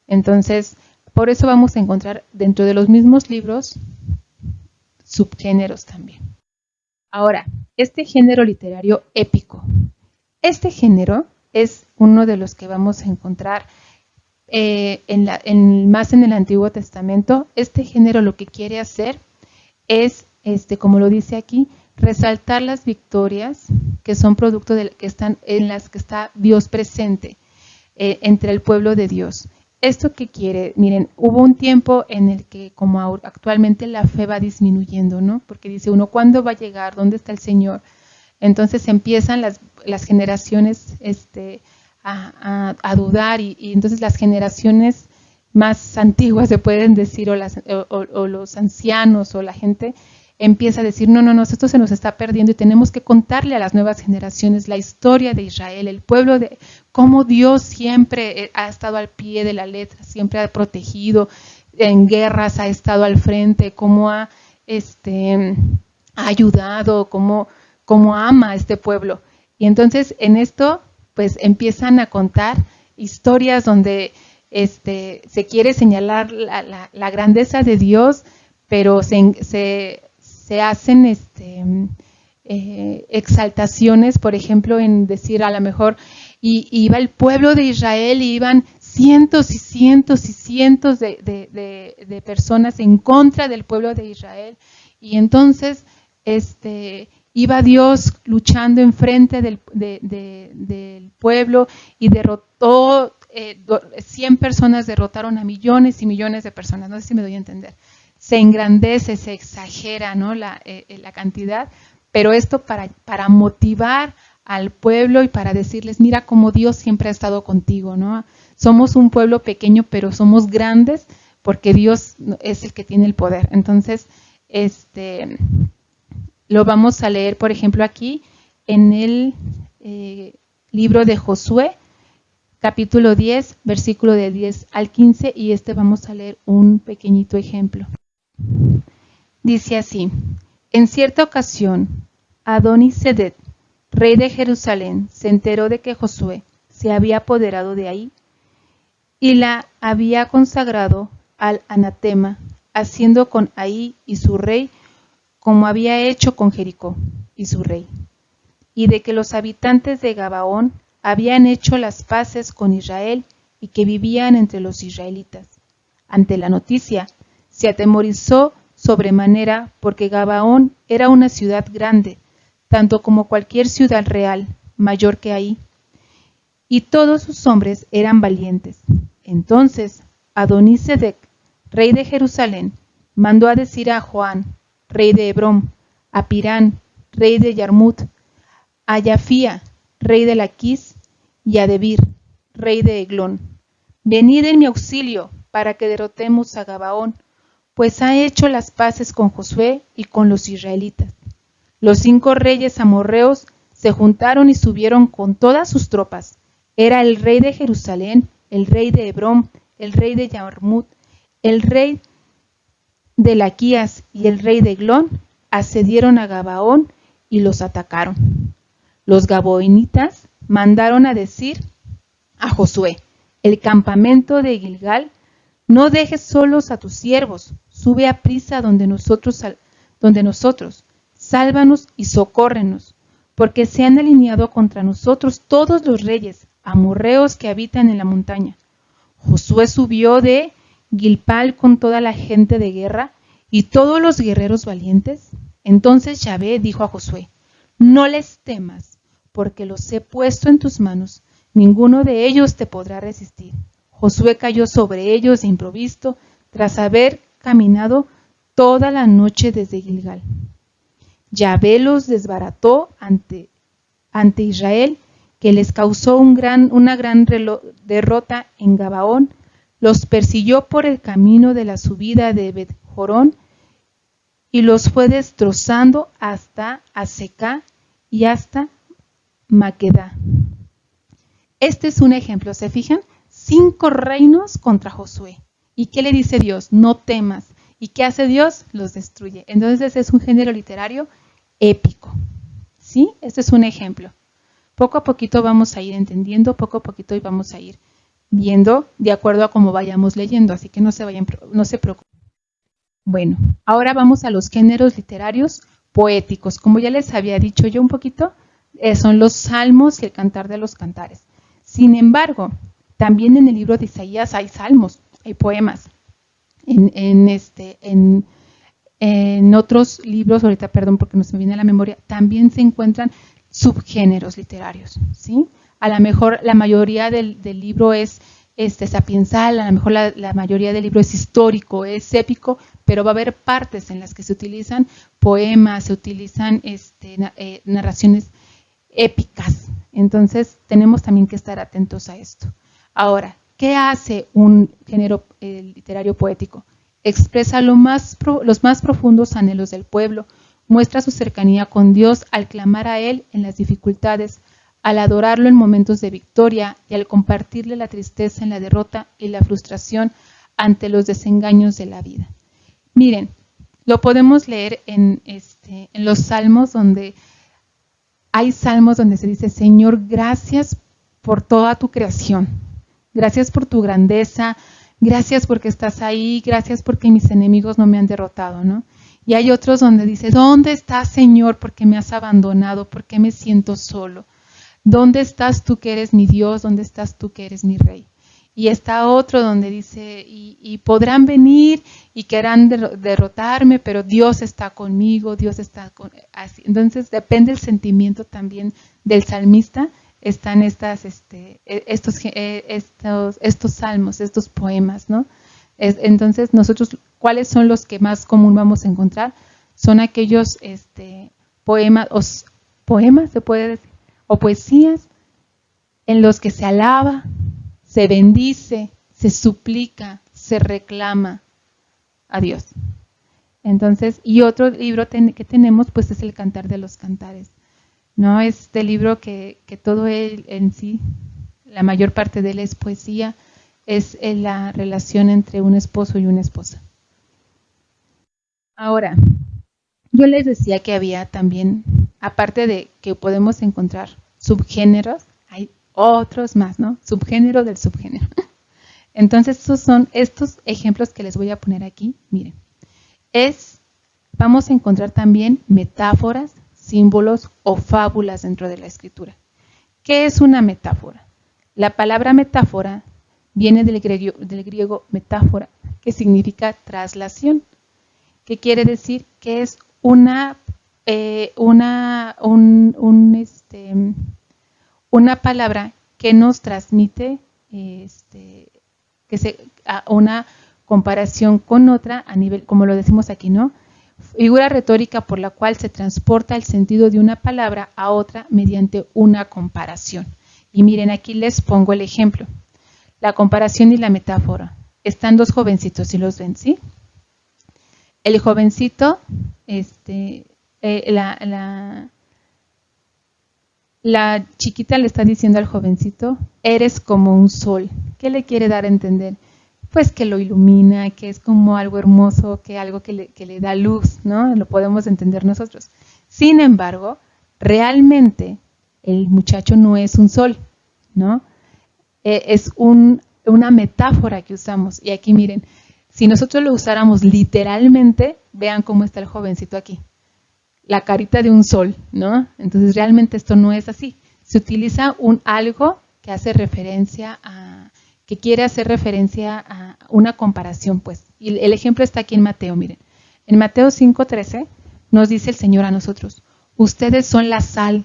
A: Entonces, por eso vamos a encontrar dentro de los mismos libros subgéneros también. Ahora, este género literario épico. Este género es uno de los que vamos a encontrar más en el Antiguo Testamento. Este género lo que quiere hacer es, como lo dice aquí, resaltar las victorias que son producto en las que está Dios presente entre el pueblo de Dios. ¿Esto qué quiere? Miren, hubo un tiempo en el que, como actualmente, la fe va disminuyendo, ¿no? Porque dice uno, ¿cuándo va a llegar? ¿Dónde está el Señor? Entonces empiezan las generaciones a dudar y entonces las generaciones más antiguas, se pueden decir, o los ancianos o la gente empieza a decir, no, esto se nos está perdiendo y tenemos que contarle a las nuevas generaciones la historia de Israel, el pueblo, de cómo Dios siempre ha estado al pie de la letra, siempre ha protegido, en guerras ha estado al frente, cómo ha ayudado, cómo ama a este pueblo. Y entonces en esto pues empiezan a contar historias donde se quiere señalar la grandeza de Dios, pero se hacen exaltaciones, por ejemplo, en decir a lo mejor, y iba el pueblo de Israel y iban cientos y cientos y cientos de personas en contra del pueblo de Israel, y entonces iba Dios luchando enfrente del pueblo y derrotó 100 personas, derrotaron a millones y millones de personas, no sé si me doy a entender. Se engrandece, se exagera, ¿no? la cantidad, pero esto para motivar al pueblo y para decirles, mira cómo Dios siempre ha estado contigo, ¿no? Somos un pueblo pequeño, pero somos grandes porque Dios es el que tiene el poder. Entonces, lo vamos a leer, por ejemplo, aquí en el libro de Josué, capítulo 10, versículo de 10 al 15, y vamos a leer un pequeñito ejemplo. Dice así: en cierta ocasión, Adoni-Sedec, rey de Jerusalén, se enteró de que Josué se había apoderado de ahí y la había consagrado al anatema, haciendo con Ahí y su rey como había hecho con Jericó y su rey, y de que los habitantes de Gabaón habían hecho las paces con Israel y que vivían entre los israelitas. Ante la noticia, se atemorizó sobremanera porque Gabaón era una ciudad grande, tanto como cualquier ciudad real, mayor que Ahí, y todos sus hombres eran valientes. Entonces Adonisedec, rey de Jerusalén, mandó a decir a Joán, rey de Hebrón, a Pirán, rey de Yarmut, a Yafía, rey de Laquis, y a Debir, rey de Eglón: venid en mi auxilio para que derrotemos a Gabaón, pues ha hecho las paces con Josué y con los israelitas. Los 5 reyes amorreos se juntaron y subieron con todas sus tropas. Era el rey de Jerusalén, el rey de Hebrón, el rey de Yarmut, el rey de Laquías y el rey de Eglón, asediaron a Gabaón y los atacaron. Los gabaonitas mandaron a decir a Josué: el campamento de Gilgal, no dejes solos a tus siervos, sube a prisa donde nosotros, sálvanos y socórrenos, porque se han alineado contra nosotros todos los reyes amorreos que habitan en la montaña. Josué subió de Gilpal con toda la gente de guerra y todos los guerreros valientes. Entonces Yahvé dijo a Josué: no les temas, porque los he puesto en tus manos, ninguno de ellos te podrá resistir. Josué cayó sobre ellos de improviso, tras haber caminado toda la noche desde Gilgal. Yahvé los desbarató ante Israel, que les causó una gran derrota en Gabaón. Los persiguió por el camino de la subida de Bet-Jorón y los fue destrozando hasta Azekah y hasta Maqueda. Este es un ejemplo, ¿se fijan? 5 reinos contra Josué. ¿Y qué le dice Dios? No temas. ¿Y qué hace Dios? Los destruye. Entonces es un género literario épico. ¿Sí? Este es un ejemplo. Poco a poquito vamos a ir entendiendo, poco a poquito vamos a ir viendo de acuerdo a cómo vayamos leyendo, así que no se preocupen. Bueno, ahora vamos a los géneros literarios poéticos. Como ya les había dicho yo un poquito, son los salmos y el cantar de los cantares. Sin embargo, también en el libro de Isaías hay salmos, hay poemas. En otros libros, ahorita perdón porque no se me viene a la memoria, también se encuentran subgéneros literarios, ¿sí? A lo mejor la mayoría del libro es sapiensal, a lo mejor la mayoría del libro es histórico, es épico, pero va a haber partes en las que se utilizan poemas, se utilizan narraciones épicas. Entonces tenemos también que estar atentos a esto. Ahora, ¿qué hace un género literario poético? Expresa los más profundos anhelos del pueblo, muestra su cercanía con Dios al clamar a Él en las dificultades, al adorarlo en momentos de victoria y al compartirle la tristeza en la derrota y la frustración ante los desengaños de la vida. Miren, lo podemos leer en los salmos, donde hay salmos donde se dice: Señor, gracias por toda tu creación, gracias por tu grandeza, gracias porque estás ahí, gracias porque mis enemigos no me han derrotado, ¿no? Y hay otros donde dice: ¿dónde estás, Señor? ¿Por qué me has abandonado? ¿Por qué me siento solo? ¿Dónde estás tú que eres mi Dios? ¿Dónde estás tú que eres mi Rey? Y está otro donde dice: y podrán venir y querrán derrotarme, pero Dios está conmigo, Dios está así. Entonces depende el sentimiento también del salmista. Están estos salmos, estos poemas, ¿no? Entonces nosotros, ¿cuáles son los que más común vamos a encontrar? Son aquellos poemas se puede decir, o poesías en los que se alaba, se bendice, se suplica, se reclama a Dios. Entonces, y otro libro que tenemos, pues es el Cantar de los Cantares, ¿no? Este libro que todo él en sí, la mayor parte de él es poesía, es la relación entre un esposo y una esposa. Ahora, yo les decía que había también, aparte de que podemos encontrar subgéneros, hay otros más, ¿no? Subgénero del subgénero. Entonces, estos son estos ejemplos que les voy a poner aquí. Miren, vamos a encontrar también metáforas, símbolos o fábulas dentro de la escritura. ¿Qué es una metáfora? La palabra metáfora viene del griego metáfora, que significa traslación, que quiere decir que es una palabra ¿qué nos transmite a una comparación con otra a nivel, como lo decimos aquí, ¿no? Figura retórica por la cual se transporta el sentido de una palabra a otra mediante una comparación. Y miren, aquí les pongo el ejemplo. La comparación y la metáfora. Están dos jovencitos, ¿sí los ven? ¿Sí? El jovencito, la chiquita le está diciendo al jovencito, eres como un sol. ¿Qué le quiere dar a entender? Pues que lo ilumina, que es como algo hermoso, que algo que le da luz, ¿no? Lo podemos entender nosotros. Sin embargo, realmente el muchacho no es un sol, ¿no? Es una metáfora que usamos. Y aquí miren, si nosotros lo usáramos literalmente, vean cómo está el jovencito aquí. La carita de un sol, ¿no? Entonces realmente esto no es así. Se utiliza algo que hace referencia que quiere hacer referencia a una comparación, pues. Y el ejemplo está aquí en Mateo, miren. En Mateo 5:13 nos dice el Señor a nosotros, ustedes son la sal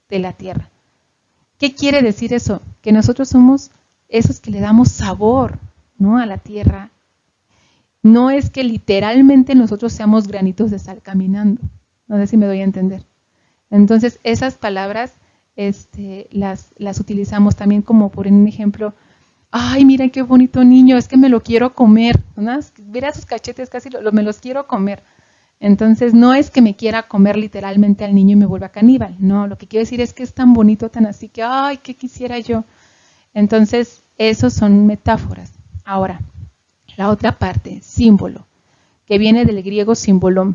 A: de la tierra. ¿Qué quiere decir eso? Que nosotros somos esos que le damos sabor, ¿no? A la tierra. No es que literalmente nosotros seamos granitos de sal caminando. No sé si me doy a entender. Entonces, esas palabras las utilizamos también como por un ejemplo. Ay, miren qué bonito niño, es que me lo quiero comer. ¿No? Mira sus cachetes, casi me los quiero comer. Entonces, no es que me quiera comer literalmente al niño y me vuelva caníbal. No, lo que quiero decir es que es tan bonito, tan así que, ay, ¿qué quisiera yo? Entonces, esos son metáforas. Ahora, la otra parte, símbolo, que viene del griego símbolon.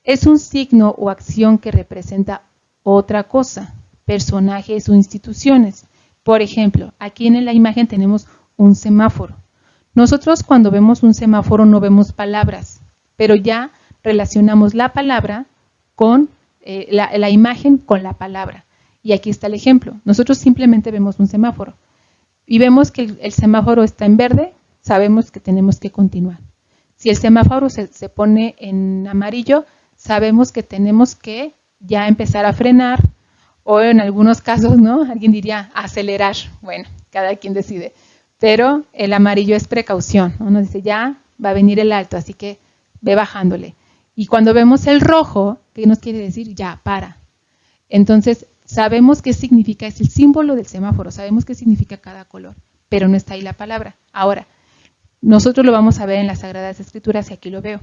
A: Es un signo o acción que representa otra cosa, personajes o instituciones. Por ejemplo, aquí en la imagen tenemos un semáforo. Nosotros cuando vemos un semáforo no vemos palabras, pero ya relacionamos la palabra con la imagen con la palabra. Y aquí está el ejemplo. Nosotros simplemente vemos un semáforo y vemos que el semáforo está en verde, sabemos que tenemos que continuar. Si el semáforo se pone en amarillo, sabemos que tenemos que ya empezar a frenar o en algunos casos, ¿no? Alguien diría acelerar. Bueno, cada quien decide. Pero el amarillo es precaución, ¿no? Nos dice ya va a venir el alto, así que ve bajándole. Y cuando vemos el rojo, ¿qué nos quiere decir? Ya, para. Entonces, sabemos qué significa, es el símbolo del semáforo, sabemos qué significa cada color, pero no está ahí la palabra. Ahora, nosotros lo vamos a ver en las Sagradas Escrituras y aquí lo veo.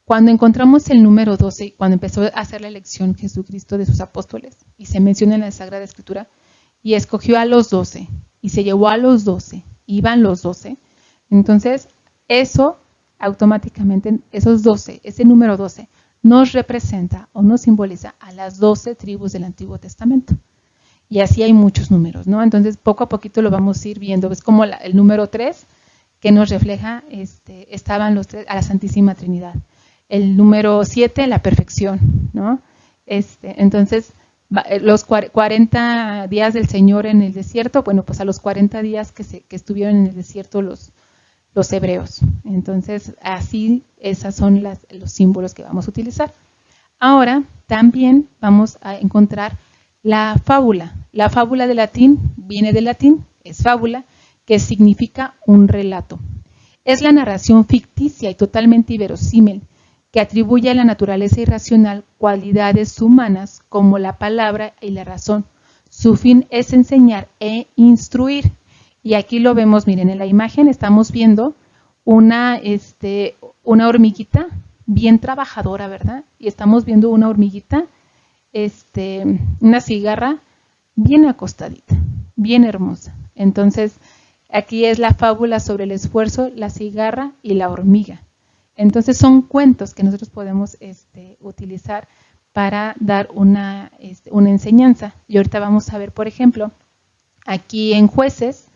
A: Cuando encontramos el número 12, cuando empezó a hacer la elección Jesucristo de sus apóstoles, y se menciona en la Sagrada Escritura, y escogió a los 12, y se llevó a los 12, iban los 12, entonces eso automáticamente, esos 12, ese número 12, nos representa o nos simboliza a las 12 tribus del Antiguo Testamento. Y así hay muchos números, ¿no? Entonces poco a poquito lo vamos a ir viendo. Es como el número 3 que nos refleja, estaban los 3 a la Santísima Trinidad. El número 7, la perfección, ¿no? Entonces, los 40 días del Señor en el desierto, bueno, pues a los 40 días que estuvieron en el desierto los hebreos. Entonces, así, esos son los símbolos que vamos a utilizar. Ahora, también vamos a encontrar la fábula. La fábula de latín viene del latín, es fábula, que significa un relato. Es la narración ficticia y totalmente inverosímil que atribuye a la naturaleza irracional cualidades humanas como la palabra y la razón. Su fin es enseñar e instruir. Y aquí lo vemos, miren, en la imagen estamos viendo una hormiguita bien trabajadora, ¿verdad? Y estamos viendo una hormiguita, una cigarra bien acostadita, bien hermosa. Entonces, aquí es la fábula sobre el esfuerzo, la cigarra y la hormiga. Entonces, son cuentos que nosotros podemos utilizar para dar una enseñanza. Y ahorita vamos a ver, por ejemplo, aquí en Jueces,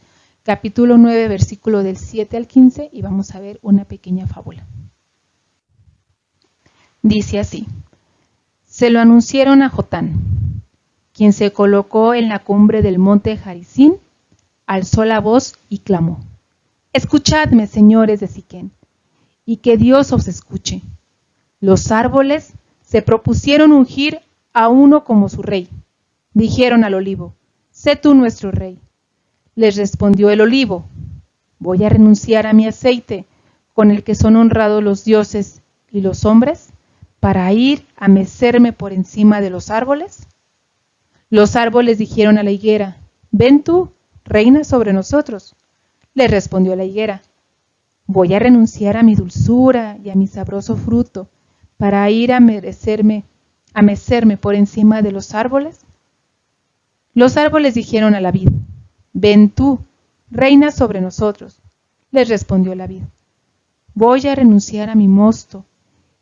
A: capítulo 9, versículo del 7 al 15, y vamos a ver una pequeña fábula. Dice así: se lo anunciaron a Jotán, quien se colocó en la cumbre del monte Gerizim, alzó la voz y clamó: escuchadme, señores de Siquén, y que Dios os escuche. Los árboles se propusieron ungir a uno como su rey. Dijeron al olivo: sé tú nuestro rey. Les respondió el olivo, voy a renunciar a mi aceite, con el que son honrados los dioses y los hombres, para ir a mecerme por encima de los árboles. Los árboles dijeron a la higuera, ven tú, reina sobre nosotros. Le respondió la higuera, voy a renunciar a mi dulzura y a mi sabroso fruto, para ir a mecerme por encima de los árboles. Los árboles dijeron a la vid, ven tú, reina sobre nosotros. Les respondió la vid, voy a renunciar a mi mosto,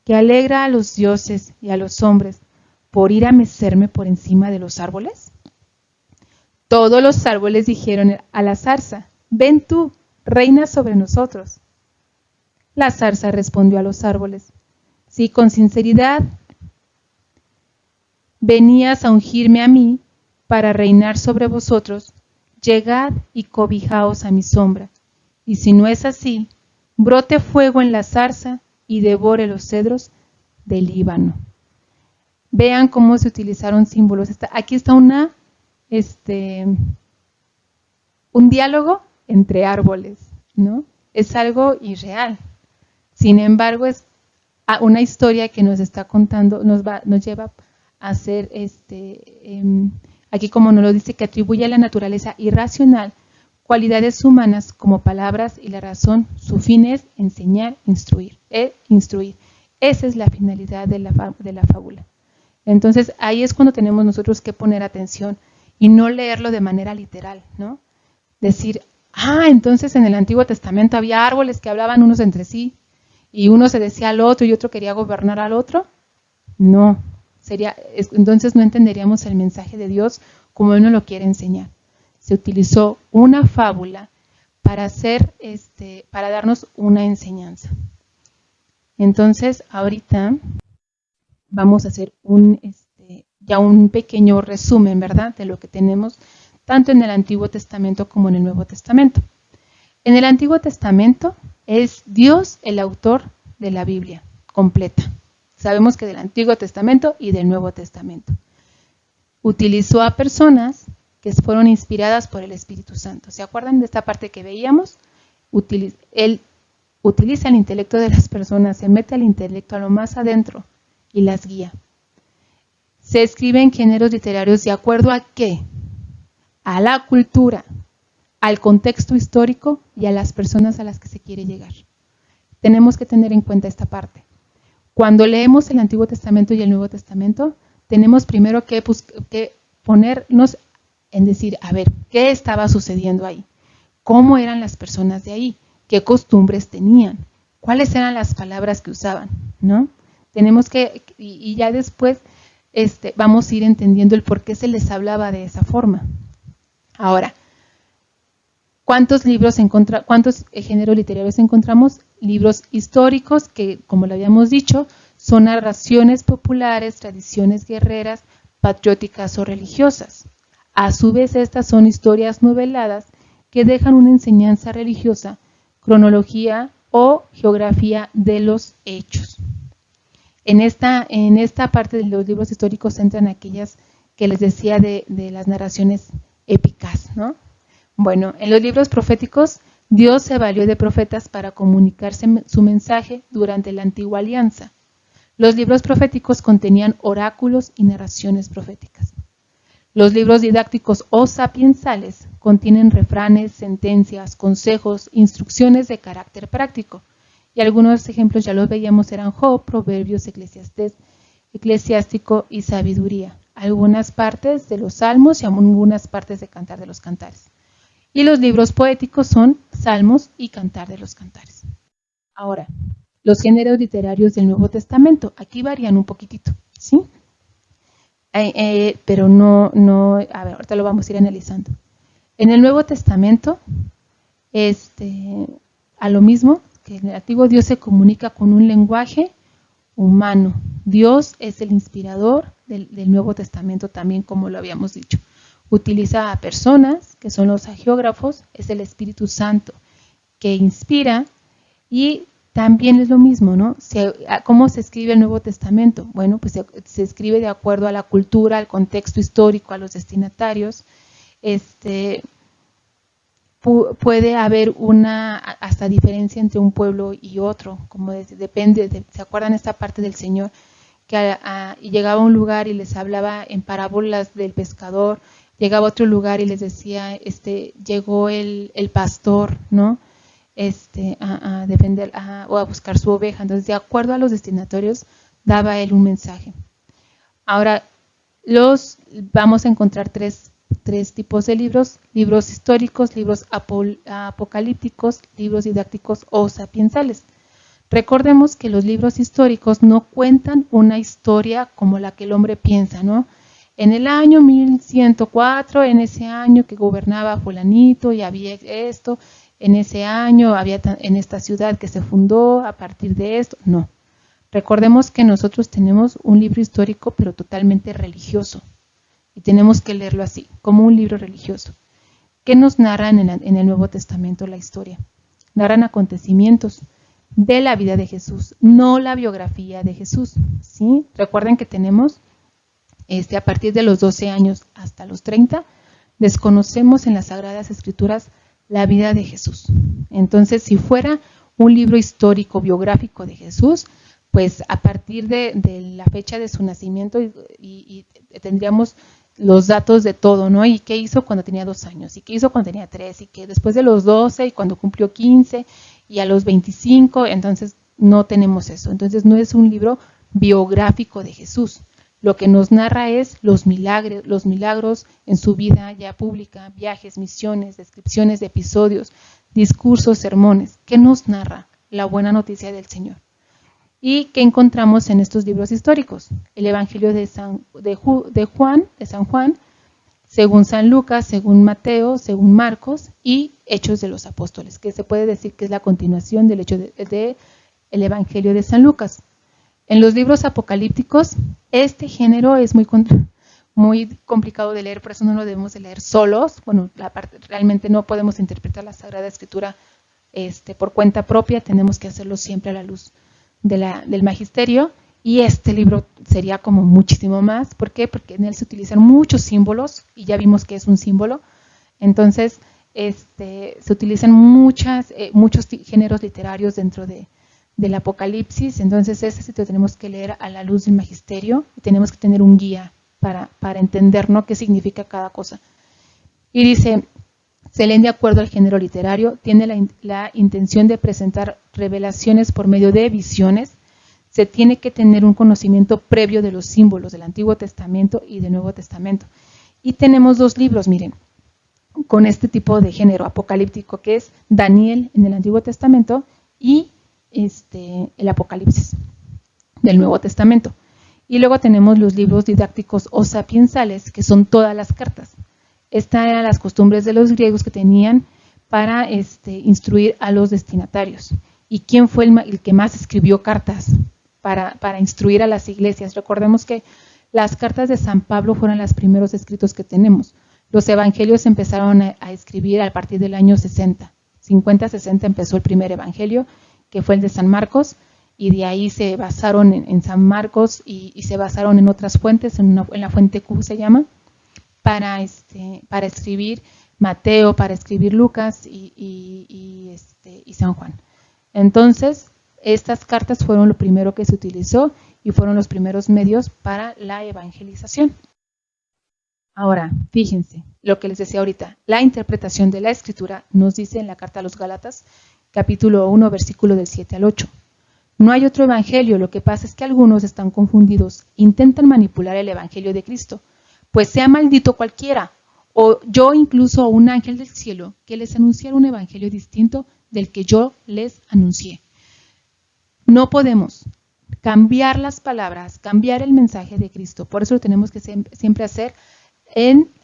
A: que alegra a los dioses y a los hombres, por ir a mecerme por encima de los árboles. Todos los árboles dijeron a la zarza, ven tú, reina sobre nosotros. La zarza respondió a los árboles, si con sinceridad venías a ungirme a mí para reinar sobre vosotros, llegad y cobijaos a mi sombra, y si no es así, brote fuego en la zarza y devore los cedros del Líbano. Vean cómo se utilizaron símbolos. Aquí está un diálogo entre árboles, ¿no? Es algo irreal. Sin embargo, es una historia que nos está contando, nos lleva a hacer, aquí como nos lo dice, que atribuye a la naturaleza irracional cualidades humanas como palabras y la razón. Su fin es enseñar, instruir. Esa es la finalidad de la fábula. Entonces, ahí es cuando tenemos nosotros que poner atención y no leerlo de manera literal, ¿no? Decir, entonces en el Antiguo Testamento había árboles que hablaban unos entre sí y uno se decía al otro y otro quería gobernar al otro. No, entonces no entenderíamos el mensaje de Dios como Él nos lo quiere enseñar. Se utilizó una fábula para darnos una enseñanza. Entonces, ahorita vamos a hacer ya un pequeño resumen, ¿verdad?, de lo que tenemos tanto en el Antiguo Testamento como en el Nuevo Testamento. En el Antiguo Testamento es Dios el autor de la Biblia completa. Sabemos que del Antiguo Testamento y del Nuevo Testamento. Utilizó a personas que fueron inspiradas por el Espíritu Santo. ¿Se acuerdan de esta parte que veíamos? Él utiliza el intelecto de las personas, se mete al intelecto a lo más adentro y las guía. Se escribe en géneros literarios de acuerdo a ¿qué? A la cultura, al contexto histórico y a las personas a las que se quiere llegar. Tenemos que tener en cuenta esta parte. Cuando leemos el Antiguo Testamento y el Nuevo Testamento, tenemos primero que ponernos en decir, a ver, ¿qué estaba sucediendo ahí? ¿Cómo eran las personas de ahí? ¿Qué costumbres tenían? ¿Cuáles eran las palabras que usaban? ¿No? Tenemos que, y ya después vamos a ir entendiendo el por qué se les hablaba de esa forma. Ahora, ¿cuántos géneros literarios encontramos? Libros históricos que, como lo habíamos dicho, son narraciones populares, tradiciones guerreras, patrióticas o religiosas. A su vez, estas son historias noveladas que dejan una enseñanza religiosa, cronología o geografía de los hechos. En esta parte de los libros históricos entran aquellas que les decía de las narraciones épicas, ¿no? Bueno, en los libros proféticos, Dios se valió de profetas para comunicarse su mensaje durante la antigua alianza. Los libros proféticos contenían oráculos y narraciones proféticas. Los libros didácticos o sapiensales contienen refranes, sentencias, consejos, instrucciones de carácter práctico. Y algunos ejemplos ya los veíamos, eran Job, Proverbios, Eclesiástico y Sabiduría. Algunas partes de los Salmos y algunas partes de Cantar de los Cantares. Y los libros poéticos son Salmos y Cantar de los Cantares. Ahora, los géneros literarios del Nuevo Testamento, aquí varían un poquitito, ¿sí? Pero no, a ver, ahorita lo vamos a ir analizando. En el Nuevo Testamento, a lo mismo que en el Antiguo, Dios se comunica con un lenguaje humano. Dios es el inspirador del Nuevo Testamento también, como lo habíamos dicho. Utiliza a personas, que son los hagiógrafos, es el Espíritu Santo que inspira, y también es lo mismo, ¿no? ¿Cómo se escribe el Nuevo Testamento? Bueno, pues se escribe de acuerdo a la cultura, al contexto histórico, a los destinatarios. puede haber una hasta diferencia entre un pueblo y otro, como depende, ¿se acuerdan esta parte del Señor? Que llegaba a un lugar y les hablaba en parábolas del pescador, llegaba a otro lugar y les decía, llegó el pastor, ¿no? A defender o a buscar su oveja. Entonces, de acuerdo a los destinatorios, daba él un mensaje. Ahora, vamos a encontrar tres tipos de libros: libros históricos, libros apocalípticos, libros didácticos o sapiensales. Recordemos que los libros históricos no cuentan una historia como la que el hombre piensa, ¿no? En el año 1104, en ese año que gobernaba fulanito y había esto, en ese año había en esta ciudad que se fundó a partir de esto. No. Recordemos que nosotros tenemos un libro histórico, pero totalmente religioso. Y tenemos que leerlo así, como un libro religioso. ¿Qué nos narra en el Nuevo Testamento la historia? Narran acontecimientos de la vida de Jesús, no la biografía de Jesús, ¿sí? Recuerden que tenemos, a partir de los 12 años hasta los 30, desconocemos en las Sagradas Escrituras la vida de Jesús. Entonces, si fuera un libro histórico, biográfico de Jesús, pues a partir de la fecha de su nacimiento y tendríamos los datos de todo, ¿no? Y qué hizo cuando tenía 2 años, y qué hizo cuando tenía 3, y que después de los 12 y cuando cumplió 15 y a los 25, entonces no tenemos eso. Entonces no es un libro biográfico de Jesús. Lo que nos narra es los milagros en su vida ya pública, viajes, misiones, descripciones de episodios, discursos, sermones. ¿Qué nos narra? La buena noticia del Señor. ¿Y qué encontramos en estos libros históricos? El Evangelio de San Juan, según San Lucas, según Mateo, según Marcos, y Hechos de los Apóstoles, que se puede decir que es la continuación del hecho del Evangelio de San Lucas. En los libros apocalípticos, este género es muy complicado de leer, por eso no lo debemos de leer solos. Bueno, realmente no podemos interpretar la Sagrada Escritura por cuenta propia, tenemos que hacerlo siempre a la luz del magisterio, y este libro sería como muchísimo más. ¿Por qué? Porque en él se utilizan muchos símbolos, y ya vimos que es un símbolo. Entonces, se utilizan muchos géneros literarios dentro del Apocalipsis. Entonces, ese sí lo tenemos que leer a la luz del magisterio, y tenemos que tener un guía para entender, ¿no?, qué significa cada cosa. Y dice, se leen de acuerdo al género literario, tiene la intención de presentar revelaciones por medio de visiones. Se tiene que tener un conocimiento previo de los símbolos del Antiguo Testamento y del Nuevo Testamento. Y tenemos 2 libros, miren, con este tipo de género apocalíptico, que es Daniel en el Antiguo Testamento y el Apocalipsis del Nuevo Testamento. Y luego tenemos los libros didácticos o sapiensales, que son todas las cartas. Estas eran las costumbres de los griegos que tenían para instruir a los destinatarios. ¿Y quién fue el que más escribió cartas para instruir a las iglesias? Recordemos que las cartas de San Pablo fueron los primeros escritos que tenemos. Los evangelios empezaron a escribir a partir del año 60. 50-60 empezó el primer evangelio, que fue el de San Marcos, y de ahí se basaron en San Marcos y se basaron en otras fuentes, en la fuente Q se llama, para escribir Mateo, para escribir Lucas y San Juan. Entonces, estas cartas fueron lo primero que se utilizó y fueron los primeros medios para la evangelización. Ahora, fíjense, lo que les decía ahorita, la interpretación de la Escritura nos dice en la carta a los Gálatas, capítulo 1, versículo del 7 al 8. No hay otro evangelio, lo que pasa es que algunos están confundidos, intentan manipular el evangelio de Cristo. Pues sea maldito cualquiera, o yo incluso un ángel del cielo, que les anunciara un evangelio distinto del que yo les anuncié. No podemos cambiar las palabras, cambiar el mensaje de Cristo. Por eso lo tenemos que siempre hacer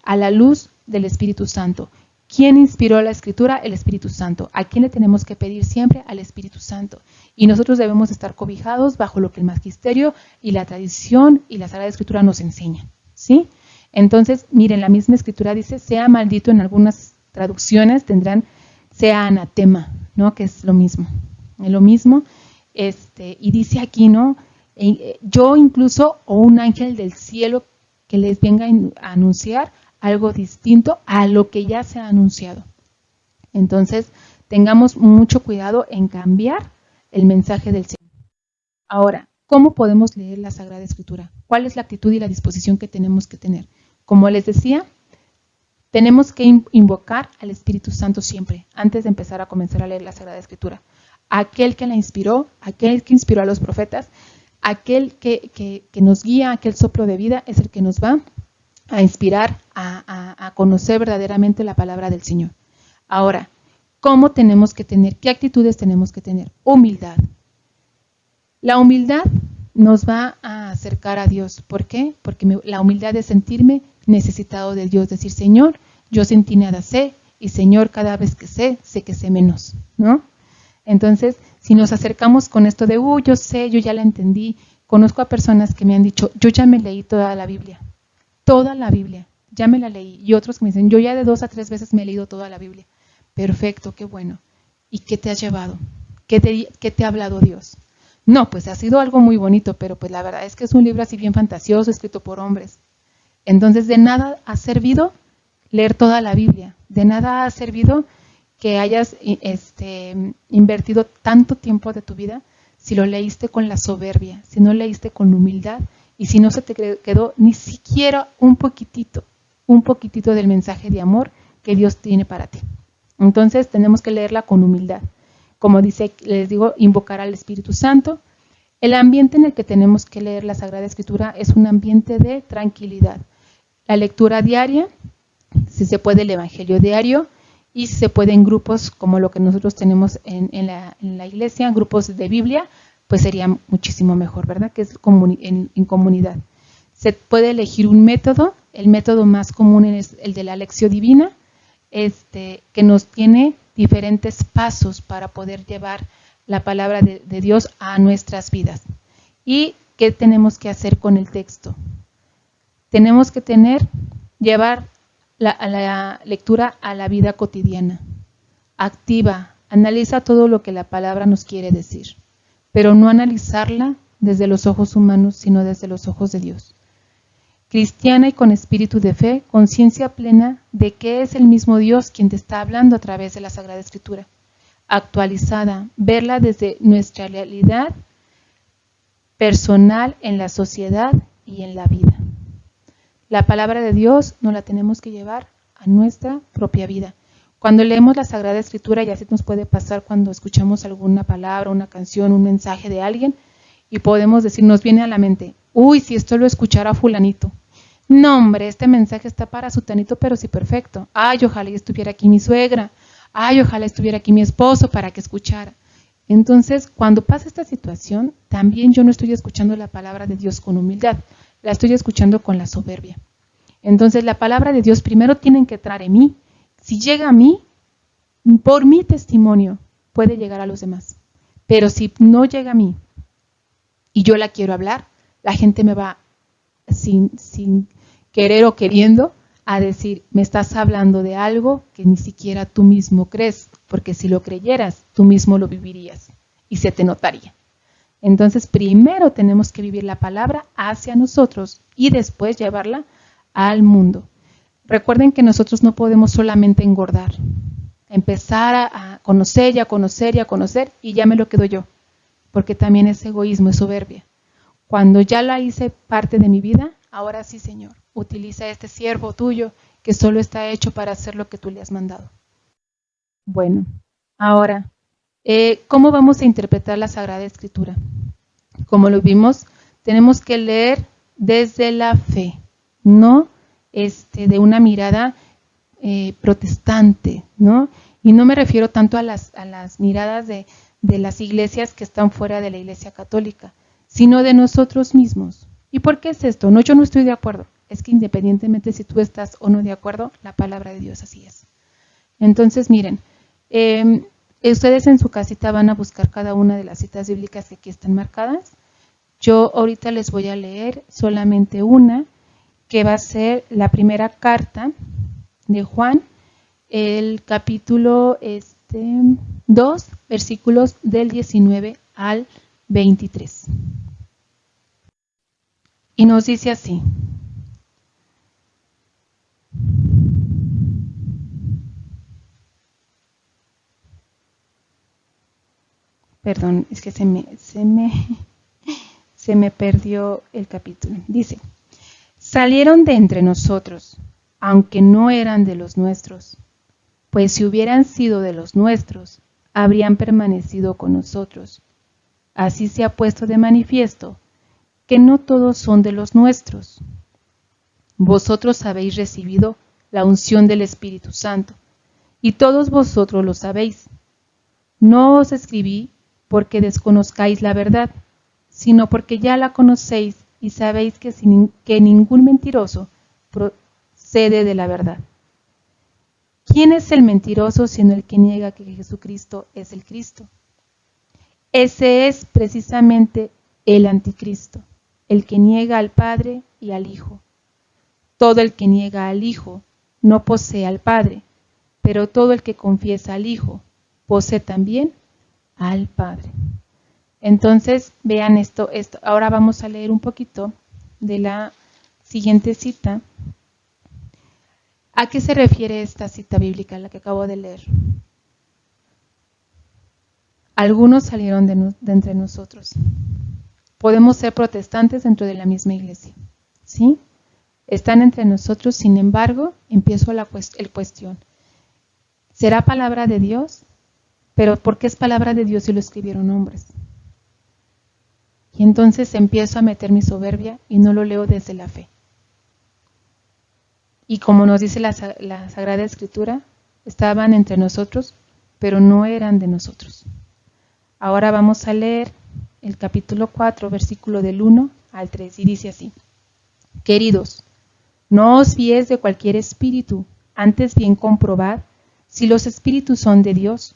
A: a la luz del Espíritu Santo. ¿Quién inspiró la Escritura? El Espíritu Santo. ¿A quién le tenemos que pedir siempre? Al Espíritu Santo. Y nosotros debemos estar cobijados bajo lo que el magisterio y la tradición y la Sagrada Escritura nos enseñan, ¿sí? Entonces, miren, la misma Escritura dice, sea maldito, en algunas traducciones tendrán, sea anatema, ¿no? Que es lo mismo. Es lo mismo, y dice aquí, ¿no? Yo incluso, o un ángel del cielo que les venga a anunciar algo distinto a lo que ya se ha anunciado. Entonces, tengamos mucho cuidado en cambiar el mensaje del Señor. Ahora, ¿cómo podemos leer la Sagrada Escritura? ¿Cuál es la actitud y la disposición que tenemos que tener? Como les decía, tenemos que invocar al Espíritu Santo siempre, antes de empezar a comenzar a leer la Sagrada Escritura. Aquel que la inspiró, aquel que inspiró a los profetas, aquel que nos guía, aquel soplo de vida, es el que nos va a inspirar a conocer verdaderamente la palabra del Señor. Ahora, ¿cómo tenemos que tener? ¿Qué actitudes tenemos que tener? Humildad. La humildad nos va a acercar a Dios. ¿Por qué? Porque la humildad es sentirme necesitado de Dios. Decir, Señor, yo sin ti nada sé, y Señor, cada vez que sé que sé menos, ¿no? Entonces, si nos acercamos con esto de, yo sé, yo ya la entendí, conozco a personas que me han dicho, yo ya me leí toda la Biblia, ya me la leí, y otros que me dicen, yo ya de 2 a 3 veces me he leído toda la Biblia. Perfecto, qué bueno. ¿Y qué te has llevado? ¿Qué te ha hablado Dios? No, pues ha sido algo muy bonito, pero pues la verdad es que es un libro así bien fantasioso, escrito por hombres. Entonces, de nada ha servido leer toda la Biblia, de nada ha servido que hayas invertido tanto tiempo de tu vida si lo leíste con la soberbia, si no leíste con humildad y si no se te quedó ni siquiera un poquitito del mensaje de amor que Dios tiene para ti. Entonces tenemos que leerla con humildad. Como dice, les digo, invocar al Espíritu Santo. El ambiente en el que tenemos que leer la Sagrada Escritura es un ambiente de tranquilidad. La lectura diaria, si se puede el Evangelio diario, y si se puede en grupos como lo que nosotros tenemos en la iglesia, grupos de Biblia, pues sería muchísimo mejor, ¿verdad? Que es en comunidad. Se puede elegir un método, el método más común es el de la lección divina, que nos tiene diferentes pasos para poder llevar la palabra de Dios a nuestras vidas. ¿Y qué tenemos que hacer con el texto? Tenemos que llevar la lectura a la vida cotidiana, activa, analiza todo lo que la palabra nos quiere decir, pero no analizarla desde los ojos humanos, sino desde los ojos de Dios. Cristiana y con espíritu de fe, conciencia plena de que es el mismo Dios quien te está hablando a través de la Sagrada Escritura. Actualizada, verla desde nuestra realidad personal en la sociedad y en la vida. La palabra de Dios nos la tenemos que llevar a nuestra propia vida. Cuando leemos la Sagrada Escritura, y así nos puede pasar cuando escuchamos alguna palabra, una canción, un mensaje de alguien, y podemos decir, nos viene a la mente, si esto lo escuchara fulanito. No, hombre, este mensaje está para sutanito, pero sí perfecto. Ojalá estuviera aquí mi suegra. Ojalá estuviera aquí mi esposo para que escuchara. Entonces, cuando pasa esta situación, también yo no estoy escuchando la palabra de Dios con humildad, la estoy escuchando con la soberbia. Entonces, la palabra de Dios primero tiene que entrar en mí. Si llega a mí, por mi testimonio, puede llegar a los demás. Pero si no llega a mí y yo la quiero hablar, la gente me va sin querer o queriendo a decir, me estás hablando de algo que ni siquiera tú mismo crees, porque si lo creyeras, tú mismo lo vivirías y se te notaría. Entonces, primero tenemos que vivir la palabra hacia nosotros y después llevarla al mundo. Recuerden que nosotros no podemos solamente engordar, empezar a conocer y a conocer y a conocer y ya me lo quedo yo, porque también es egoísmo, es soberbia. Cuando ya la hice parte de mi vida, ahora sí, Señor, utiliza este siervo tuyo que solo está hecho para hacer lo que tú le has mandado. Bueno, ahora, ¿cómo vamos a interpretar la Sagrada Escritura? Como lo vimos, tenemos que leer desde la fe, no de una mirada protestante, ¿no? Y no me refiero tanto a las miradas de las iglesias que están fuera de la Iglesia Católica, sino de nosotros mismos. ¿Y por qué es esto? No, yo no estoy de acuerdo. Es que independientemente si tú estás o no de acuerdo, la palabra de Dios así es. Entonces, miren, ustedes en su casita van a buscar cada una de las citas bíblicas que aquí están marcadas. Yo ahorita les voy a leer solamente una, que va a ser la primera carta de Juan, el capítulo 2, versículos del 19 al 23. Y nos dice así: Perdón, es que se me perdió el capítulo. Dice, salieron de entre nosotros, aunque no eran de los nuestros, pues si hubieran sido de los nuestros, habrían permanecido con nosotros. Así se ha puesto de manifiesto que no todos son de los nuestros. Vosotros habéis recibido la unción del Espíritu Santo, y todos vosotros lo sabéis. No os escribí porque desconozcáis la verdad, sino porque ya la conocéis y sabéis que ningún mentiroso procede de la verdad. ¿Quién es el mentiroso sino el que niega que Jesucristo es el Cristo? Ese es precisamente el anticristo, el que niega al Padre y al Hijo. Todo el que niega al Hijo no posee al Padre, pero todo el que confiesa al Hijo posee también al Padre. Entonces, vean esto. Ahora vamos a leer un poquito de la siguiente cita. ¿A qué se refiere esta cita bíblica, la que acabo de leer? Algunos salieron de entre nosotros. Podemos ser protestantes dentro de la misma iglesia, ¿sí? Están entre nosotros, sin embargo, empiezo el cuestión. ¿Será palabra de Dios? Pero ¿por qué es palabra de Dios si lo escribieron hombres? Y entonces empiezo a meter mi soberbia y no lo leo desde la fe. Y como nos dice la Sagrada Escritura, estaban entre nosotros, pero no eran de nosotros. Ahora vamos a leer el capítulo 4, versículo del 1 al 3, y dice así. Queridos, no os fiéis de cualquier espíritu, antes bien comprobad si los espíritus son de Dios,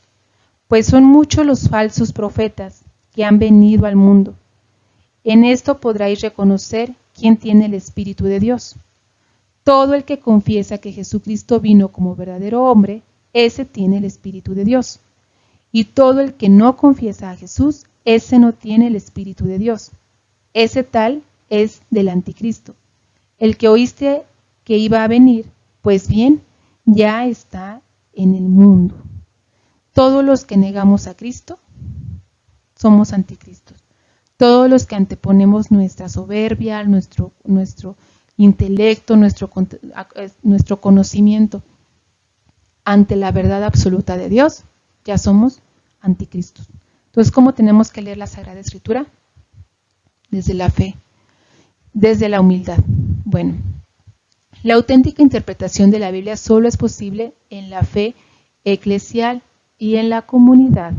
A: pues son muchos los falsos profetas que han venido al mundo. En esto podréis reconocer quién tiene el Espíritu de Dios. Todo el que confiesa que Jesucristo vino como verdadero hombre, ese tiene el Espíritu de Dios. Y todo el que no confiesa a Jesús, ese no tiene el Espíritu de Dios. Ese tal es del anticristo. El que oíste que iba a venir, pues bien, ya está en el mundo. Todos los que negamos a Cristo somos anticristos. Todos los que anteponemos nuestra soberbia, nuestro intelecto, nuestro conocimiento ante la verdad absoluta de Dios, ya somos anticristos. Entonces, ¿cómo tenemos que leer la Sagrada Escritura? Desde la fe, desde la humildad. Bueno, la auténtica interpretación de la Biblia solo es posible en la fe eclesial y en la comunidad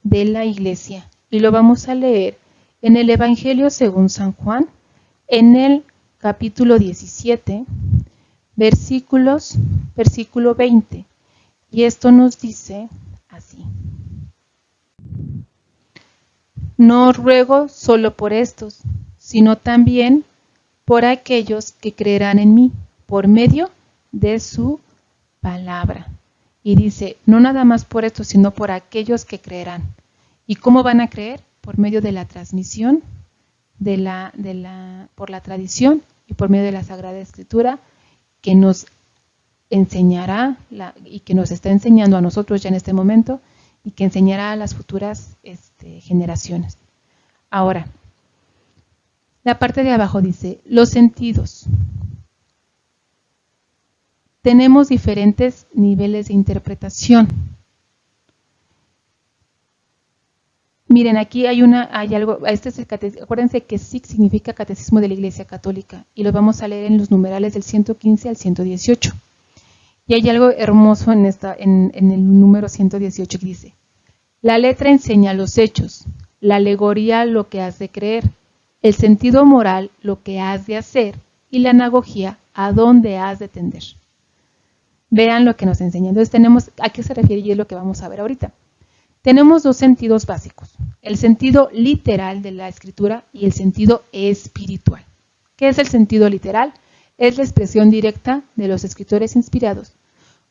A: de la Iglesia. Y lo vamos a leer en el Evangelio según San Juan, en el capítulo 17, versículo 20. Y esto nos dice así. No os ruego solo por estos, sino también por aquellos que creerán en mí, por medio de su palabra. Y dice, no nada más por estos, sino por aquellos que creerán. ¿Y cómo van a creer? Por medio de la transmisión, por la tradición y por medio de la Sagrada Escritura, que nos enseñará y que nos está enseñando a nosotros ya en este momento y que enseñará a las futuras generaciones. Ahora, la parte de abajo dice, los sentidos. Tenemos diferentes niveles de interpretación. Miren, aquí hay algo, acuérdense que SIC significa Catecismo de la Iglesia Católica y lo vamos a leer en los numerales del 115 al 118. Y hay algo hermoso en el número 118 que dice, la letra enseña los hechos, la alegoría lo que has de creer, el sentido moral lo que has de hacer y la anagogía a dónde has de tender. Vean lo que nos enseña. Entonces ¿a qué se refiere? Y es lo que vamos a ver ahorita. Tenemos dos sentidos básicos, el sentido literal de la escritura y el sentido espiritual. ¿Qué es el sentido literal? Es la expresión directa de los escritores inspirados.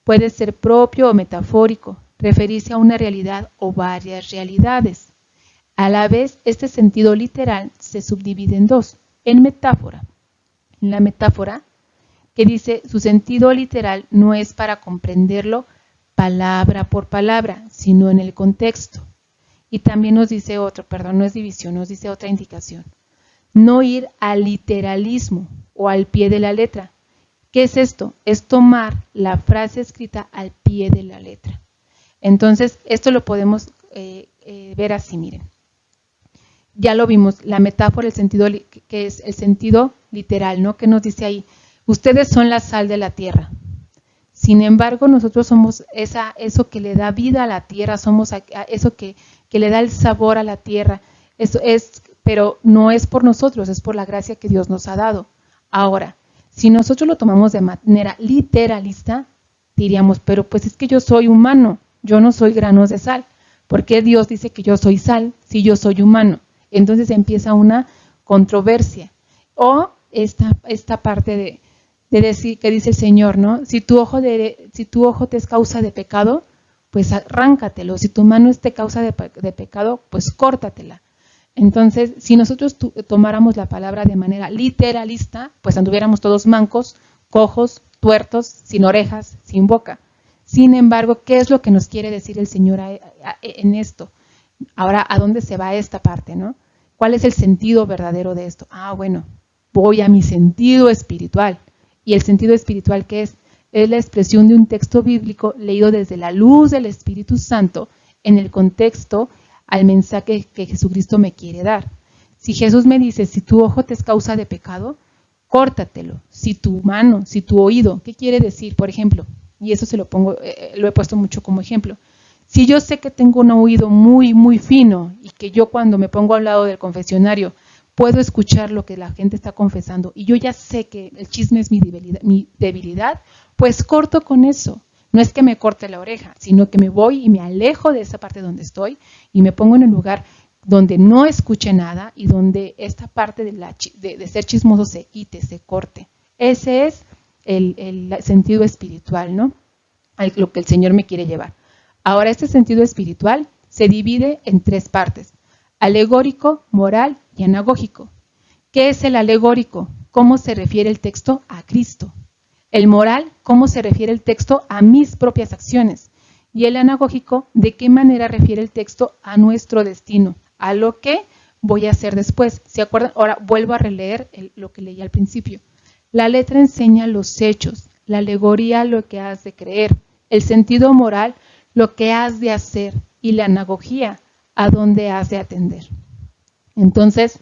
A: Puede ser propio o metafórico, referirse a una realidad o varias realidades. A la vez, este sentido literal se subdivide en dos, en metáfora. La metáfora, que dice su sentido literal no es para comprenderlo palabra por palabra, sino en el contexto. Y también nos dice otro, perdón, no es división, nos dice otra indicación. No ir al literalismo o al pie de la letra. ¿Qué es esto? Es tomar la frase escrita al pie de la letra. Entonces, esto lo podemos ver así, miren. Ya lo vimos, la metáfora, el sentido, que es el sentido literal, ¿no? Que nos dice ahí, ustedes son la sal de la tierra. Sin embargo, nosotros somos eso que le da vida a la tierra, somos eso que le da el sabor a la tierra. Eso es, pero no es por nosotros, es por la gracia que Dios nos ha dado. Ahora, si nosotros lo tomamos de manera literalista, diríamos, pero pues es que yo soy humano, yo no soy granos de sal. ¿Por qué Dios dice que yo soy sal si yo soy humano? Entonces empieza una controversia. O esta parte de decir que dice el Señor, ¿no? Si tu ojo te es causa de pecado, pues arráncatelo. Si tu mano te causa de pecado, pues córtatela. Entonces, si nosotros tomáramos la palabra de manera literalista, pues anduviéramos todos mancos, cojos, tuertos, sin orejas, sin boca. Sin embargo, ¿qué es lo que nos quiere decir el Señor en esto? Ahora, ¿a dónde se va esta parte, no? ¿Cuál es el sentido verdadero de esto? Bueno, voy a mi sentido espiritual. ¿Y el sentido espiritual qué es? Es la expresión de un texto bíblico leído desde la luz del Espíritu Santo en el contexto al mensaje que Jesucristo me quiere dar. Si Jesús me dice, si tu ojo te es causa de pecado, córtatelo. Si tu mano, si tu oído, ¿qué quiere decir? Por ejemplo, y eso lo he puesto mucho como ejemplo. Si yo sé que tengo un oído muy, muy fino y que yo cuando me pongo al lado del confesionario puedo escuchar lo que la gente está confesando y yo ya sé que el chisme es mi debilidad, pues corto con eso. No es que me corte la oreja, sino que me voy y me alejo de esa parte donde estoy y me pongo en el lugar donde no escuche nada y donde esta parte de ser chismoso se quite, se corte. Ese es el sentido espiritual, ¿no? Lo que el Señor me quiere llevar. Ahora, este sentido espiritual se divide en tres partes: alegórico, moral y anagógico. ¿Qué es el alegórico? ¿Cómo se refiere el texto a Cristo? El moral, ¿cómo se refiere el texto a mis propias acciones? Y el anagógico, ¿de qué manera refiere el texto a nuestro destino? A lo que voy a hacer después. ¿Se acuerdan? Ahora vuelvo a releer lo que leí al principio. La letra enseña los hechos, la alegoría lo que has de creer, el sentido moral lo que has de hacer y la anagogía a dónde has de atender. Entonces,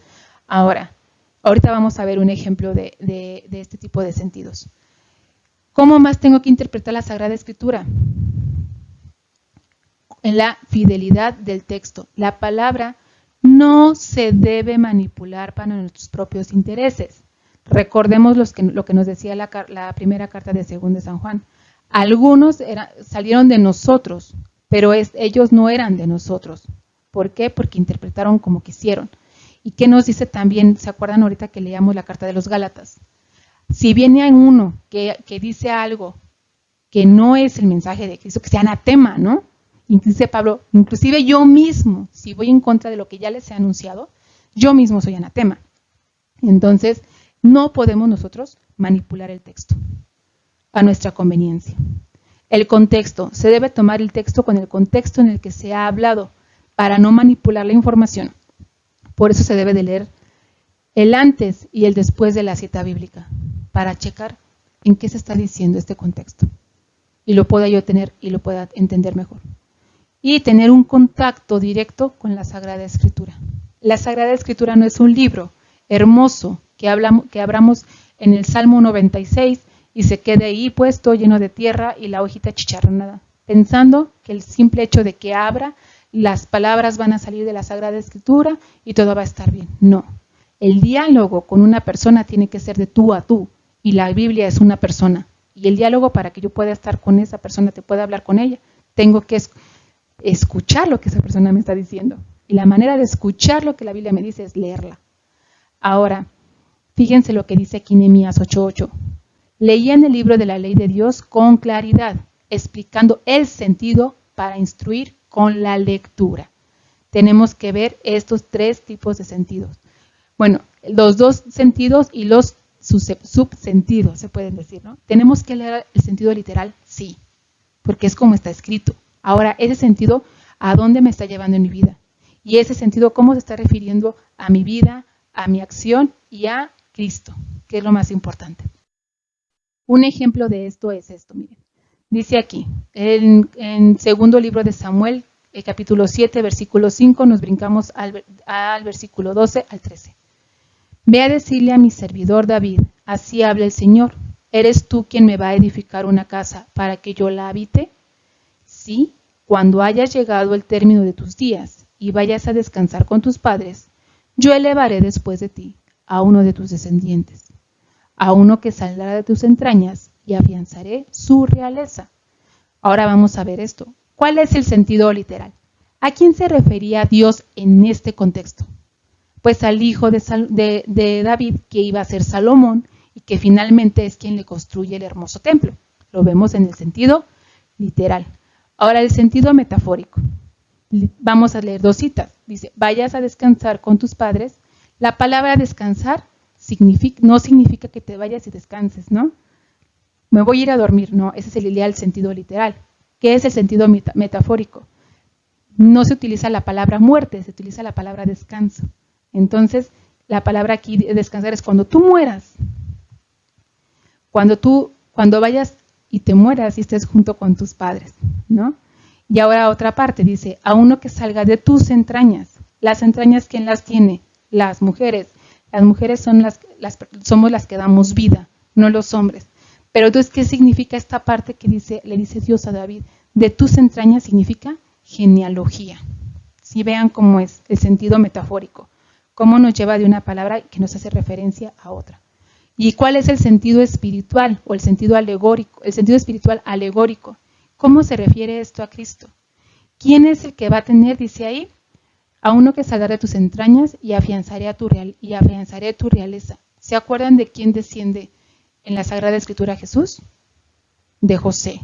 A: ahorita vamos a ver un ejemplo de este tipo de sentidos. ¿Cómo más tengo que interpretar la Sagrada Escritura? En la fidelidad del texto. La palabra no se debe manipular para nuestros propios intereses. Recordemos lo que nos decía la primera carta de 2 de San Juan. Algunos salieron de nosotros, pero ellos no eran de nosotros. ¿Por qué? Porque interpretaron como quisieron. ¿Y qué nos dice también? ¿Se acuerdan ahorita que leíamos la carta de los Gálatas? Si viene uno que dice algo que no es el mensaje de Cristo, que sea anatema, ¿no? Y dice Pablo, inclusive yo mismo, si voy en contra de lo que ya les he anunciado, yo mismo soy anatema. Entonces, no podemos nosotros manipular el texto a nuestra conveniencia. El contexto, se debe tomar el texto con el contexto en el que se ha hablado para no manipular la información. Por eso se debe de leer el antes y el después de la cita bíblica, para checar en qué se está diciendo este contexto. Y lo pueda yo tener y lo pueda entender mejor. Y tener un contacto directo con la Sagrada Escritura. La Sagrada Escritura no es un libro hermoso que abramos en el Salmo 96 y se quede ahí puesto lleno de tierra y la hojita chicharronada, pensando que el simple hecho de que abra, las palabras van a salir de la Sagrada Escritura y todo va a estar bien. No. El diálogo con una persona tiene que ser de tú a tú y la Biblia es una persona. Y el diálogo, para que yo pueda estar con esa persona, te pueda hablar con ella, tengo que escuchar lo que esa persona me está diciendo. Y la manera de escuchar lo que la Biblia me dice es leerla. Ahora, fíjense lo que dice aquí Nehemías 8:8. Leían el libro de la ley de Dios con claridad, explicando el sentido para instruir con la lectura. Tenemos que ver estos tres tipos de sentidos. Bueno, los dos sentidos y los subsentidos, se pueden decir, ¿no? ¿Tenemos que leer el sentido literal? Sí, porque es como está escrito. Ahora, ese sentido, ¿a dónde me está llevando en mi vida? Y ese sentido, ¿cómo se está refiriendo a mi vida, a mi acción y a Cristo? Que es lo más importante. Un ejemplo de esto es esto, miren. Dice aquí, en segundo libro de Samuel, el capítulo 7, versículo 5, nos brincamos al versículo 12 al 13. Ve a decirle a mi servidor David, así habla el Señor, ¿eres tú quien me va a edificar una casa para que yo la habite? Sí, cuando hayas llegado el término de tus días y vayas a descansar con tus padres, yo elevaré después de ti a uno de tus descendientes, a uno que saldrá de tus entrañas y afianzaré su realeza. Ahora vamos a ver esto. ¿Cuál es el sentido literal? ¿A quién se refería Dios en este contexto? Pues al hijo de David, que iba a ser Salomón, y que finalmente es quien le construye el hermoso templo. Lo vemos en el sentido literal. Ahora, el sentido metafórico. Vamos a leer dos citas. Dice, vayas a descansar con tus padres. La palabra descansar no significa que te vayas y descanses, ¿no? Me voy a ir a dormir, no, ese es el sentido literal. ¿Qué es el sentido metafórico? No se utiliza la palabra muerte, se utiliza la palabra descanso. Entonces, la palabra aquí descansar es cuando tú mueras. Cuando vayas y te mueras y estés junto con tus padres, ¿no? Y ahora otra parte, dice, a uno que salga de tus entrañas. Las entrañas, ¿quién las tiene? Las mujeres. Las mujeres somos las que damos vida, no los hombres. Pero entonces, ¿qué significa esta parte que le dice Dios a David? De tus entrañas significa genealogía. Si vean cómo es el sentido metafórico, cómo nos lleva de una palabra que nos hace referencia a otra. ¿Y cuál es el sentido espiritual o el sentido alegórico? El sentido espiritual alegórico. ¿Cómo se refiere esto a Cristo? ¿Quién es el que va a tener, dice ahí, a uno que saldrá de tus entrañas y afianzaré tu realeza? ¿Se acuerdan de quién desciende en la Sagrada Escritura Jesús? De José,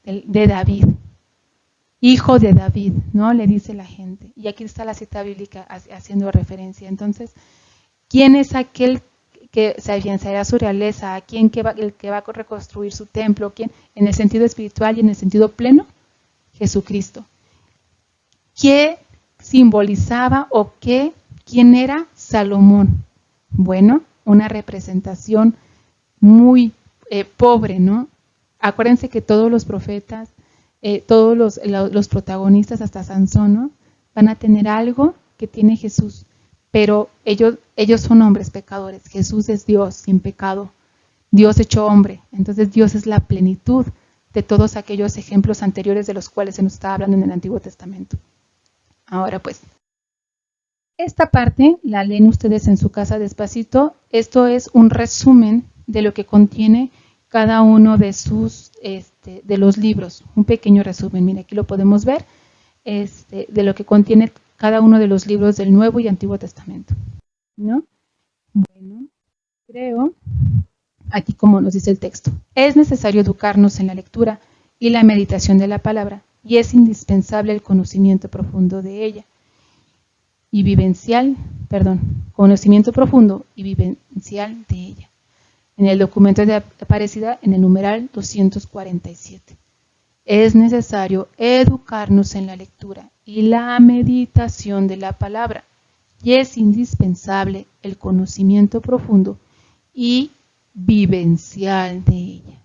A: de David, hijo de David, ¿no? Le dice la gente. Y aquí está la cita bíblica haciendo referencia. Entonces, ¿quién es aquel que se afianzará su realeza? ¿A quién el que va a reconstruir su templo? ¿Quién? En el sentido espiritual y en el sentido pleno, Jesucristo. ¿Qué simbolizaba o quién era Salomón? Bueno, una representación muy pobre, ¿no? Acuérdense que todos los profetas, todos los protagonistas, hasta Sansón, ¿no? Van a tener algo que tiene Jesús, pero ellos son hombres pecadores. Jesús es Dios sin pecado, Dios hecho hombre. Entonces Dios es la plenitud de todos aquellos ejemplos anteriores de los cuales se nos está hablando en el Antiguo Testamento. Ahora pues, esta parte la leen ustedes en su casa despacito. Esto es un resumen de lo que contiene cada uno de de los libros. Un pequeño resumen, mira, aquí lo podemos ver, de lo que contiene cada uno de los libros del Nuevo y Antiguo Testamento, ¿no? Bueno, creo, aquí como nos dice el texto, es necesario educarnos en la lectura y la meditación de la palabra, y es indispensable el conocimiento profundo de ella. Conocimiento profundo y vivencial de ella. En el documento de Aparecida, en el numeral 247. Es necesario educarnos en la lectura y la meditación de la palabra, y es indispensable el conocimiento profundo y vivencial de ella.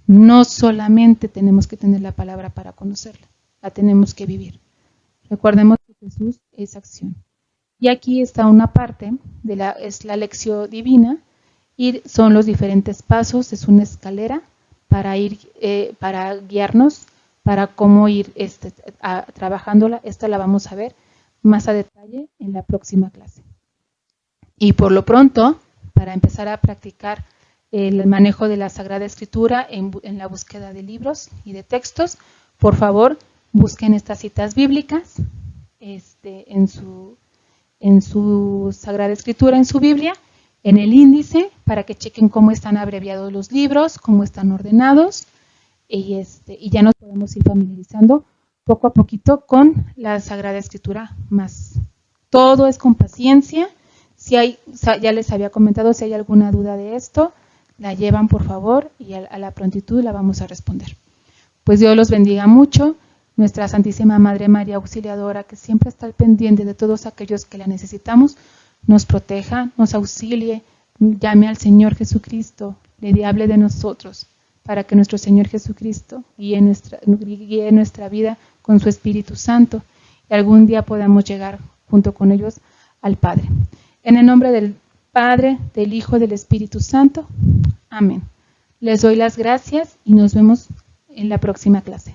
A: No solamente tenemos que tener la palabra para conocerla, la tenemos que vivir. Recordemos que Jesús es acción. Y aquí está una parte, es la lección divina, y son los diferentes pasos, es una escalera para guiarnos, para cómo ir trabajándola. Esta la vamos a ver más a detalle en la próxima clase. Y por lo pronto, para empezar a practicar el manejo de la Sagrada Escritura en la búsqueda de libros y de textos, por favor, busquen estas citas bíblicas en su Sagrada Escritura, en su Biblia, en el índice, para que chequen cómo están abreviados los libros, cómo están ordenados, y ya nos podemos ir familiarizando poco a poquito con la Sagrada Escritura más. Todo es con paciencia. Ya les había comentado, si hay alguna duda de esto, la llevan por favor y a la prontitud la vamos a responder. Pues Dios los bendiga mucho. nuestra Santísima Madre María Auxiliadora, que siempre está al pendiente de todos aquellos que la necesitamos, nos proteja, nos auxilie, llame al Señor Jesucristo, le hable de nosotros, para que nuestro Señor Jesucristo guíe nuestra vida con su Espíritu Santo y algún día podamos llegar junto con ellos al Padre. En el nombre del Padre, del Hijo y del Espíritu Santo. Amén. Les doy las gracias y nos vemos en la próxima clase.